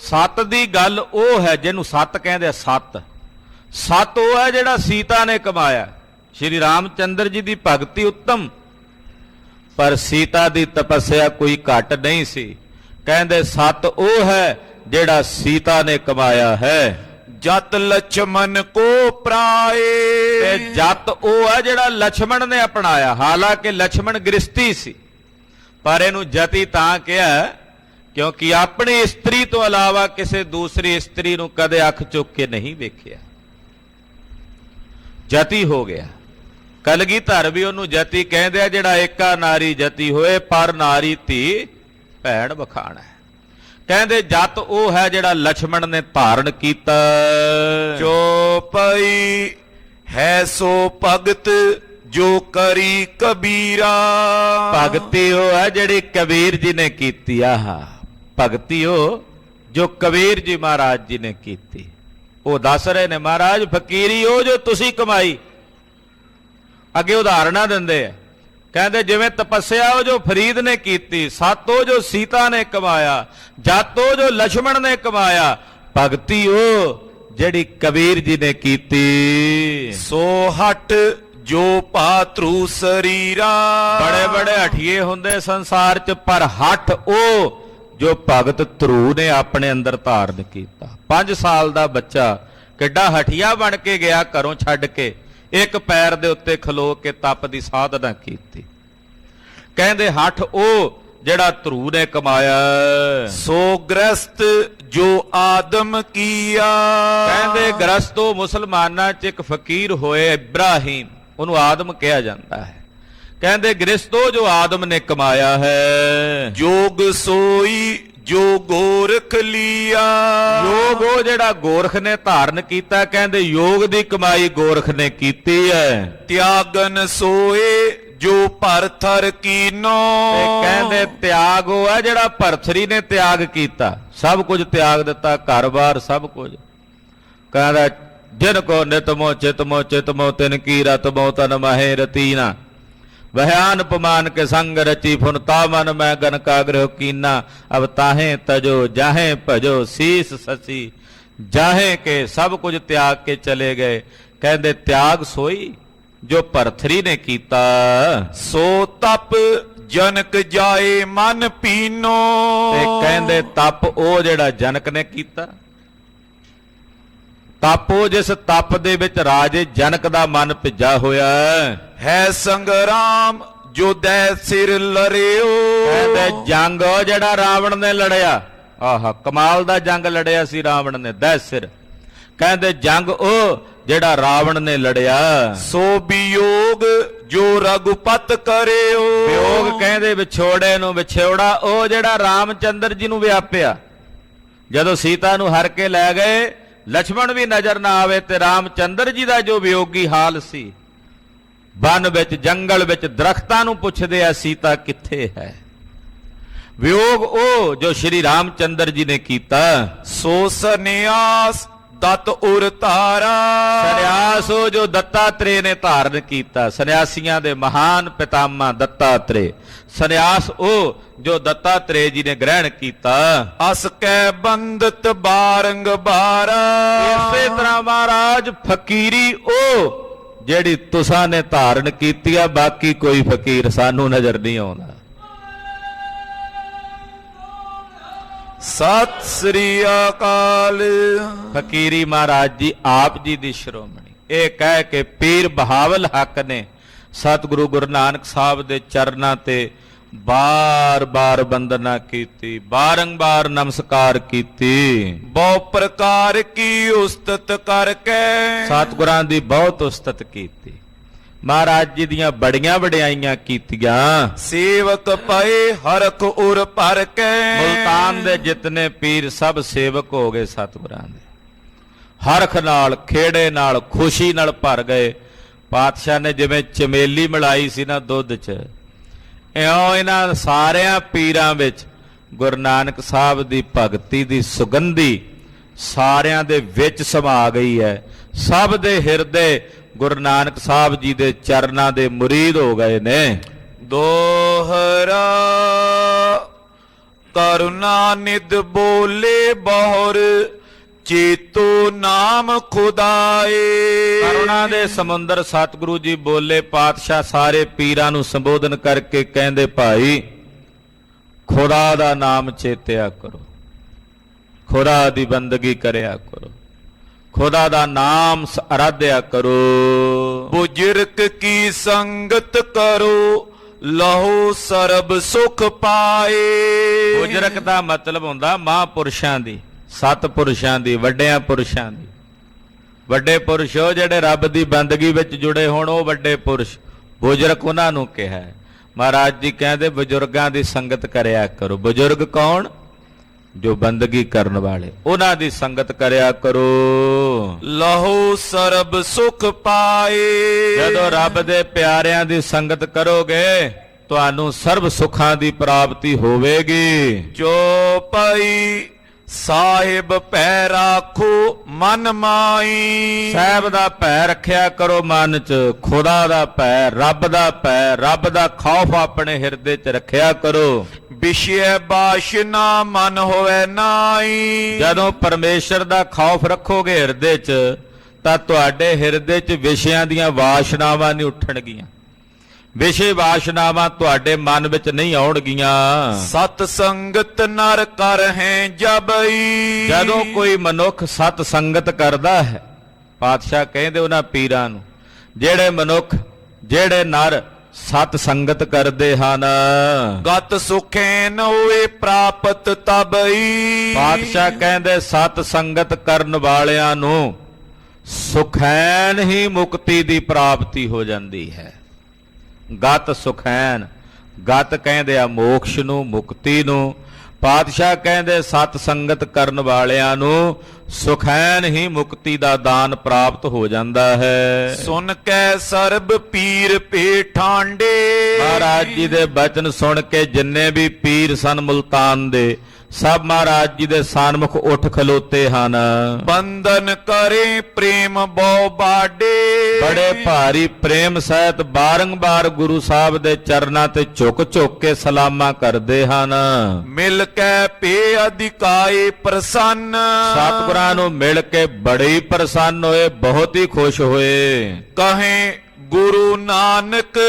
ਸਤ ਦੀ ਗੱਲ ਉਹ ਹੈ ਜਿਹਨੂੰ ਸਤ ਕਹਿੰਦੇ ਆ। ਸਤ ਉਹ ਹੈ ਜਿਹੜਾ ਸੀਤਾ ਨੇ ਕਮਾਇਆ। ਸ਼੍ਰੀ ਰਾਮਚੰਦਰ ਜੀ ਦੀ ਭਗਤੀ ਉੱਤਮ, ਪਰ ਸੀਤਾ ਦੀ ਤਪੱਸਿਆ ਕੋਈ ਘੱਟ ਨਹੀਂ ਸੀ। ਕਹਿੰਦੇ ਸਤ ਉਹ ਹੈ ਜਿਹੜਾ ਸੀਤਾ ਨੇ ਕਮਾਇਆ ਹੈ। ਜਤ ਲਛਮਨ ਕੋ ਪ੍ਰਾਏ। ਤੇ ਜਤ ਉਹ ਹੈ ਜਿਹੜਾ ਲਛਮਣ ਨੇ ਅਪਣਾਇਆ। ਹਾਲਾਂਕਿ ਲਛਮਣ ਗ੍ਰਸਤੀ ਸੀ, ਪਰ ਇਹਨੂੰ ਜਤੀ ਤਾਂ ਕਿਹਾ ਕਿਉਂਕਿ ਆਪਣੀ ਇਸਤਰੀ ਤੋਂ ਇਲਾਵਾ ਕਿਸੇ ਦੂਸਰੀ ਇਸਤਰੀ ਨੂੰ ਕਦੇ ਅੱਖ ਚੁੱਕ ਕੇ ਨਹੀਂ ਵੇਖਿਆ। ਜਤੀ ਹੋ ਗਿਆ। ਕਲਗੀਧਰ ਵੀ ਉਹਨੂੰ ਜਤੀ ਕਹਿੰਦੇ ਆ, ਜਿਹੜਾ ਏਕਾ ਨਾਰੀ ਜਤੀ ਹੋਏ ਪਰ ਨਾਰੀ ਧੀ ਭੈਣ ਬਖਾਣਾ। ਕਹਿੰਦੇ ਜਤ ਉਹ ਹੈ ਜਿਹੜਾ ਲਛਮਣ ਨੇ ਧਾਰਨ ਕੀਤਾ। ਚੋਪਈ ਹੈ ਸੋ ਭਗਤ ਜੋ ਕਰੀ ਕਬੀਰਾ। ਭਗਤੀ ਉਹ ਹੈ ਜਿਹੜੀ ਕਬੀਰ ਜੀ ਨੇ ਕੀਤੀ। ਆਹ ਭਗਤੀ ਉਹ ਜੋ ਕਬੀਰ ਜੀ ਮਹਾਰਾਜ ਜੀ ਨੇ ਕੀਤੀ। ਉਹ ਦੱਸ ਰਹੇ ਨੇ ਮਹਾਰਾਜ ਫਕੀਰੀ ਉਹ ਜੋ ਤੁਸੀਂ ਕਮਾਈ। ਅੱਗੇ ਉਦਾਹਰਨਾਂ ਦਿੰਦੇ ਆ, ਕਹਿੰਦੇ ਜਿਵੇਂ ਤਪੱਸਿਆ ਉਹ ਜੋ ਫਰੀਦ ਨੇ ਕੀਤੀ, ਸਤ ਉਹ ਜੋ ਸੀਤਾ ਨੇ ਕਮਾਇਆ, ਜਤ ਉਹ ਜੋ ਲਛਮਣ ਨੇ ਕਮਾਇਆ, ਭਗਤੀ ਉਹ ਜਿਹੜੀ ਕਬੀਰ ਜੀ ਨੇ ਕੀਤੀ। ਸੋ ਹਟ ਜੋ ਭਾਤਰੂ ਸਰੀਰਾ। ਬੜੇ ਬੜੇ ਹਠੀਏ ਹੁੰਦੇ ਸੰਸਾਰ 'ਚ, ਪਰ ਹੱਠ ਉਹ ਜੋ ਭਗਤ ਧਰੂ ਨੇ ਆਪਣੇ ਅੰਦਰ ਧਾਰਨ ਕੀਤਾ। 5 ਸਾਲ ਦਾ ਬੱਚਾ ਕਿੱਡਾ ਹਠੀਆ ਬਣ ਕੇ ਗਿਆ ਘਰੋਂ ਛੱਡ ਕੇ, ਇੱਕ ਪੈਰ ਦੇ ਉੱਤੇ ਖਲੋ ਕੇ ਤਪ ਦੀ ਸਾਧਨਾ ਕੀਤੀ। ਕਹਿੰਦੇ ਹੱਠ ਉਹ ਜਿਹੜਾ ਧਰੂ ਨੇ ਕਮਾਇਆ। ਸੋ ਗ੍ਰਸਤ ਜੋ ਆਦਮ ਕੀਆ। ਕਹਿੰਦੇ ਗ੍ਰਸਤੋ ਮੁਸਲਮਾਨਾਂ 'ਚ ਇੱਕ ਫਕੀਰ ਹੋਏ ਇਬਰਾਹੀਮ, ਉਹਨੂੰ ਆਦਮ ਕਿਹਾ ਜਾਂਦਾ ਹੈ। ਕਹਿੰਦੇ ਗ੍ਰਸਤੋ ਜੋ ਆਦਮ ਨੇ ਕਮਾਇਆ ਹੈ। ਜੋਗ ਸੋਈ ਜੋ ਗੋਰਖ ਲੀਆ। ਯੋਗ ਉਹ ਜਿਹੜਾ ਗੋਰਖ ਨੇ ਧਾਰਨ ਕੀਤਾ। ਕਹਿੰਦੇ ਯੋਗ ਦੀ ਕਮਾਈ ਗੋਰਖ ਨੇ ਕੀਤੀ ਹੈ। ਤਿਆਗਨ ਸੋਏ ਜੋ ਭਰਥਰ ਕੀਨੋ। ਤੇ ਕਹਿੰਦੇ ਤਿਆਗ ਉਹ ਹੈ ਜਿਹੜਾ ਭਰਥਰੀ ਨੇ ਤਿਆਗ ਕੀਤਾ, ਸਭ ਕੁਝ ਤਿਆਗ ਦਿੱਤਾ, ਘਰ-ਬਾਰ ਸਭ ਕੁਝ। ਕਹਿੰਦਾ ਜਿਨ ਕੋ ਨਿਤਮੋ ਚਿਤਮੋ ਚਿਤਮੋ ਤਿਨ ਕੀ ਰਤਮੋ ਤਨ ਮਹੇ ਰਤੀਨਾ। ਵਹਿਆਨ ਪਮਾਨ ਕੇ ਸੰਗ ਰਚੀ ਫੁਨਤਾ ਮਨ ਮੈਂ ਗਨ ਕਾਗ੍ਰਹ ਕੀਨਾ। ਅਬ ਤਾਹੇ ਤਜੋ ਜਾਹੇ ਭਜੋ ਸੀਸ ਸਸੀ ਜਾਹੇ ਕੇ। ਸਭ ਕੁਝ ਤਿਆਗ ਕੇ ਚਲੇ ਗਏ। ਕਹਿੰਦੇ ਤਿਆਗ ਸੋਈ ਜੋ ਭਰਥਰੀ ਨੇ ਕੀਤਾ। ਸੋ ਤਪ ਜਨਕ ਜਾਏ ਮਨ ਪੀਨੋ। ਤੇ ਕਹਿੰਦੇ ਤਪ ਉਹ ਜਿਹੜਾ ਜਨਕ ਨੇ ਕੀਤਾ। ਤਪ ਉਹ ਜਿਸ ਤਪ ਦੇ ਵਿੱਚ ਰਾਜੇ ਜਨਕ ਦਾ ਮਨ ਭਿੱਜਾ ਹੋਇਆ ਹੈ। ਸੰਗਰਾਮ ਜੋ ਦੈ ਸਿਰ ਲਰਿਓ। ਕਹਿੰਦੇ ਜੰਗ ਉਹ ਜਿਹੜਾ ਰਾਵਣ ਨੇ ਲੜਿਆ, ਆਹਾ ਕਮਾਲ ਦਾ ਜੰਗ ਲੜਿਆ ਸੀ ਰਾਵਣ ਨੇ, ਦਹਿ ਸਿਰ। ਕਹਿੰਦੇ ਜੰਗ ਉਹ ਜਿਹੜਾ ਰਾਵਣ ਨੇ ਲੜਿਆ। ਸੋ ਵਿਯੋਗ ਜੋ ਰਘੁਪਤ ਕਰਿਓ। ਵਿਯੋਗ ਕਹਿੰਦੇ ਵਿਛੋੜੇ ਨੂੰ, ਵਿਛੋੜਾ ਉਹ ਜਿਹੜਾ ਰਾਮਚੰਦਰ ਜੀ ਨੂੰ ਵਿਆਪਿਆ। ਜਦੋਂ ਸੀਤਾ ਨੂੰ ਹਰ ਕੇ ਲੈ ਗਏ, ਲਛਮਣ ਵੀ ਨਜ਼ਰ ਨਾ ਆਵੇ ਤੇ ਰਾਮਚੰਦਰ ਜੀ ਦਾ ਜੋ ਵਿਯੋਗੀ ਹਾਲ ਸੀ, ਵਨ ਵਿੱਚ ਜੰਗਲ ਵਿੱਚ ਦਰਖਤਾਂ ਨੂੰ ਪੁੱਛਦੇ ਆ ਸੀਤਾ ਕਿੱਥੇ ਹੈ। ਵਿਯੋਗ ਉਹ ਜੋ ਸ਼੍ਰੀ ਰਾਮਚੰਦਰ ਜੀ ਨੇ ਕੀਤਾ। ਸੋ ਸੰਨਿਆਸ ਦਤ ਉਰ ਧਾਰਾ। ਸੰਨਿਆਸ ਉਹ ਜੋ ਦੱਤਾਤਰੇ ਨੇ ਧਾਰਨ ਕੀਤਾ, ਸੰਨਿਆਸੀਆਂ ਦੇ ਮਹਾਨ ਪਿਤਾਮਾ ਦੱਤਾਤਰੇ। ਸੰਨਿਆਸ ਉਹ ਜੋ ਦੱਤਾਤਰੇ ਜੀ ਨੇ ਗ੍ਰਹਿਣ ਕੀਤਾ। ਅਸ ਕੈ ਬੰਦਤ ਬਾਰੰਗ ਬਾਰਾ। ਇਸੇ ਤਰ੍ਹਾਂ ਮਹਾਰਾਜ ਫਕੀਰੀ ਉਹ ਜਿਹੜੀ ਤੁਸਾਂ ਨੇ ਧਾਰਨ ਕੀਤੀ ਆ, ਬਾਕੀ ਕੋਈ ਫਕੀਰ ਸਾਨੂੰ ਨਜ਼ਰ ਨਹੀਂ ਆਉਂਦਾ। ਸਤਿ ਸ੍ਰੀ ਅਕਾਲ। ਫਕੀਰੀ ਮਹਾਰਾਜ ਜੀ ਆਪ ਜੀ ਦੀ ਸ਼੍ਰੋਮਣੀ। ਇਹ ਕਹਿ ਕੇ ਪੀਰ ਬਹਾਵਲ ਹੱਕ ਨੇ ਸਤਿਗੁਰੂ ਗੁਰੂ ਨਾਨਕ ਸਾਹਿਬ ਦੇ ਚਰਨਾਂ ਤੇ ਬਾਰ-ਬਾਰ ਬੰਦਨਾ ਕੀਤੀ, ਬਾਰੰਬਾਰ ਨਮਸਕਾਰ ਕੀਤੀ। ਬਹੁ ਪ੍ਰਕਾਰ ਕੀ ਉਸਤਤ ਕਰਕੇ। ਸਤਿਗੁਰਾਂ ਦੀ ਬਹੁਤ ਉਸਤਤ ਕੀਤੀ, ਮਹਾਰਾਜ ਜੀ ਦੀਆਂ ਬੜੀਆਂ ਵਡਿਆਈਆਂ ਕੀਤੀਆਂ। ਸੇਵਕ ਪਏ ਹਰਖ ਉਰ ਭਰ ਕੇ। ਮੁਲਤਾਨ ਦੇ ਜਿਤਨੇ ਪੀਰ ਸਭ ਸੇਵਕ ਹੋ ਗਏ ਸਤਿਗੁਰਾਂ ਦੇ, ਹਰਖ ਨਾਲ, ਖੇੜੇ ਨਾਲ, ਖੁਸ਼ੀ ਨਾਲ ਭਰ ਗਏ। ਪਾਤਸ਼ਾਹ ਨੇ ਜਿਵੇਂ ਚਮੇਲੀ ਮਿਲਾਈ ਸੀ ਨਾ ਦੁੱਧ 'ਚ, ਇਉਂ ਇਹਨਾਂ ਸਾਰਿਆਂ ਪੀਰਾਂ ਵਿੱਚ ਗੁਰੂ ਨਾਨਕ ਸਾਹਿਬ ਦੀ ਭਗਤੀ ਦੀ ਸੁਗੰਧੀ ਸਾਰਿਆਂ ਦੇ ਵਿੱਚ ਸਮਾ ਗਈ ਹੈ। ਸਭ ਦੇ ਹਿਰਦੇ ਗੁਰੂ ਨਾਨਕ ਸਾਹਿਬ ਜੀ ਦੇ ਚਰਨਾਂ ਦੇ ਮੁਰੀਦ ਹੋ ਗਏ ਨੇ। ਦੋਹਰਾ ਕਰੁਣਾ ਨਿਦ ਬੋਲੇ ਬਹੁਰ ਚੇਤੋ ਨਾਮ ਖੁਦਾਏ। ਕਰੁਣਾ ਦੇ ਸਮੁੰਦਰ ਸਤਿਗੁਰੂ ਜੀ ਬੋਲੇ। ਪਾਤਸ਼ਾਹ ਸਾਰੇ ਪੀਰਾਂ ਨੂੰ ਸੰਬੋਧਨ ਕਰਕੇ ਕਹਿੰਦੇ, ਭਾਈ ਖੁਦਾ ਦਾ ਨਾਮ ਚੇਤਿਆ ਕਰੋ, ਖੁਦਾ ਦੀ ਬੰਦਗੀ ਕਰਿਆ ਕਰੋ, ਖੁਦਾ ਦਾ ਨਾਮ ਆਰਾਧਿਆ ਕਰੋ। ਬੁਜਰਕ ਕੀ ਸੰਗਤ ਕਰੋ ਲਹੋ ਸਰਬ ਸੁਖ ਪਾਏ। ਬੁਜਰਕ ਦਾ ਮਤਲਬ ਹੁੰਦਾ ਮਹਾਂਪੁਰਸ਼ਾਂ ਦੀ, ਸਤਿਪੁਰਸ਼ਾਂ ਦੀ, ਵੱਡਿਆਂ ਪੁਰਸ਼ਾਂ ਦੀ। ਵੱਡੇ ਪੁਰਸ਼ ਉਹ ਜਿਹੜੇ ਰੱਬ ਦੀ ਬੰਦਗੀ ਵਿੱਚ ਜੁੜੇ ਹੋਣ, ਉਹ ਵੱਡੇ ਪੁਰਸ਼। ਬੁਜਰਕ ਉਹਨਾਂ ਨੂੰ ਕਿਹਾ ਹੈ। ਮਹਾਰਾਜ ਜੀ ਕਹਿੰਦੇ ਬਜ਼ੁਰਗਾਂ ਦੀ ਸੰਗਤ ਕਰਿਆ ਕਰੋ। ਬਜ਼ੁਰਗ ਕੌਣ? ਜੋ ਬੰਦਗੀ ਕਰਨ ਵਾਲੇ, ਉਹਨਾਂ ਦੀ ਸੰਗਤ ਕਰਿਆ ਕਰੋ। ਲਹੋ ਸਰਬ ਸੁਖ ਪਾਏ। ਜਦੋਂ ਰੱਬ ਦੇ ਪਿਆਰਿਆਂ ਦੀ ਸੰਗਤ ਕਰੋਗੇ ਤੁਹਾਨੂੰ ਸਰਬ ਸੁੱਖਾਂ ਦੀ ਪ੍ਰਾਪਤੀ ਹੋਵੇਗੀ। ਚੋਪਈ ਸਾਹਿਬ ਭੈ ਰਾਖੋ ਮਨ ਮਾਈ। ਸਾਹਿਬ ਦਾ ਭੈ ਰੱਖਿਆ ਕਰੋ ਮਨ 'ਚ, ਖੁਦਾ ਦਾ ਭੈ, ਰੱਬ ਦਾ ਭੈ, ਰੱਬ ਦਾ ਖੌਫ ਆਪਣੇ ਹਿਰਦੇ 'ਚ ਰੱਖਿਆ ਕਰੋ। ਵਿਸ਼ੇ ਬਾਸ਼ਨਾ ਮਨ ਹੋਵੇ ਨਾਈ। ਜਦੋਂ ਪਰਮੇਸ਼ਰ ਦਾ ਖੌਫ ਰੱਖੋਗੇ ਹਿਰਦੇ 'ਚ ਤਾਂ ਤੁਹਾਡੇ ਹਿਰਦੇ 'ਚ ਵਿਸ਼ਿਆਂ ਦੀਆਂ ਵਾਸ਼ਨਾਵਾਂ ਨਹੀਂ ਉੱਠਣਗੀਆਂ, ਵਿਸ਼ੇ ਵਾਸ਼ਨਾਵਾਂ ਤੁਹਾਡੇ ਮਨ ਵਿੱਚ ਨਹੀਂ ਆਉਣਗੀਆਂ। ਸਤ ਸੰਗਤ ਨਰ ਕਰ ਹੈ ਜਬਈ। ਜਦੋਂ ਕੋਈ ਮਨੁੱਖ ਸਤ ਸੰਗਤ ਕਰਦਾ ਹੈ, ਪਾਤਸ਼ਾਹ ਕਹਿੰਦੇ ਉਹਨਾਂ ਪੀਰਾਂ ਨੂੰ, ਜਿਹੜੇ ਮਨੁੱਖ, ਜਿਹੜੇ ਨਰ ਸਤ ਸੰਗਤ ਕਰਦੇ ਹਨ, ਗਤ ਸੁਖੇ ਨ ਹੋਏ ਪ੍ਰਾਪਤ ਤਬਈ। ਪਾਤਸ਼ਾਹ ਕਹਿੰਦੇ ਸਤ ਸੰਗਤ ਕਰਨ ਵਾਲਿਆਂ ਨੂੰ ਸੁਖੈਨ ਹੀ ਮੁਕਤੀ ਦੀ ਪ੍ਰਾਪਤੀ ਹੋ ਜਾਂਦੀ ਹੈ। ਗਤ ਸੁਖੈਨ, ਗਤ ਕਹਿੰਦੇ ਆ ਮੋਕਸ਼ ਨੂੰ, ਮੁਕਤੀ ਨੂੰ। ਪਾਤਸ਼ਾਹ ਕਹਿੰਦੇ ਸਤ ਸੰਗਤ ਕਰਨ ਵਾਲਿਆਂ ਨੂੰ ਸੁਖੈਨ ਹੀ ਮੁਕਤੀ ਦਾ ਦਾਨ ਪ੍ਰਾਪਤ ਹੋ ਜਾਂਦਾ ਹੈ। ਸੁਨ ਕੇ ਸਰਬ ਪੀਰ ਪੇਠਾਂਡੇ। ਮਹਾਰਾਜ ਜੀ ਦੇ ਬਚਨ ਸੁਣ ਕੇ ਜਿੰਨੇ ਵੀ ਪੀਰ ਸਨ ਮੁਲਤਾਨ ਦੇ, ਸਭ ਮਹਾਰਾਜ ਜੀ ਦੇ ਸਾਨਮੁਖ ਉੱਠ ਖਲੋਤੇ ਹਨ। ਬੰਦਨ ਕਰੇ ਪ੍ਰੇਮ ਬਹੁ ਬਾਡੇ। ਬੜੇ ਭਾਰੀ ਪ੍ਰੇਮ ਸਹਿਤ ਬਾਰੰਬਾਰ ਗੁਰੂ ਸਾਹਿਬ ਦੇ ਚਰਨਾਂ ਤੇ ਝੁਕ ਝੁਕ ਕੇ ਸਲਾਮਾਂ ਕਰਦੇ ਹਨ। ਮਿਲ ਕੇ ਪੇ ਅਧਿਕਾਏ ਪ੍ਰਸੰਨ। ਸਤਿਗੁਰਾਂ ਨੂੰ ਮਿਲ ਕੇ ਬੜੇ ਹੀ ਪ੍ਰਸੰਨ ਹੋਏ, ਬਹੁਤ ਹੀ ਖੁਸ਼ ਹੋਏ। ਕਹੇ ਗੁਰੂ ਨਾਨਕ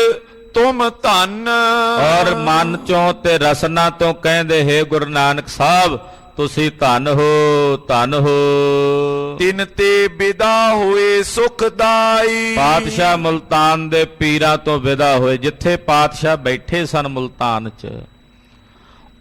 ਤੁਮ ਧੰਨ। ਔਰ ਮਨ ਚੋਂ ਤੇ ਰਸਨਾ ਤੋਂ ਕਹਿੰਦੇ, ਹੈ ਗੁਰੂ ਨਾਨਕ ਸਾਹਿਬ ਤੁਸੀਂ ਧੰਨ ਹੋ, ਧੰਨ ਹੋ। ਤਿਨ ਤੇ ਵਿਦਾ ਹੋਏ ਸੁਖਦਾਈ। ਪਾਤਸ਼ਾਹ ਮੁਲਤਾਨ ਦੇ ਪੀਰਾਂ ਤੋਂ ਵਿਦਾ ਹੋਏ। ਜਿੱਥੇ ਪਾਤਸ਼ਾਹ ਬੈਠੇ ਸਨ ਮੁਲਤਾਨ 'ਚ,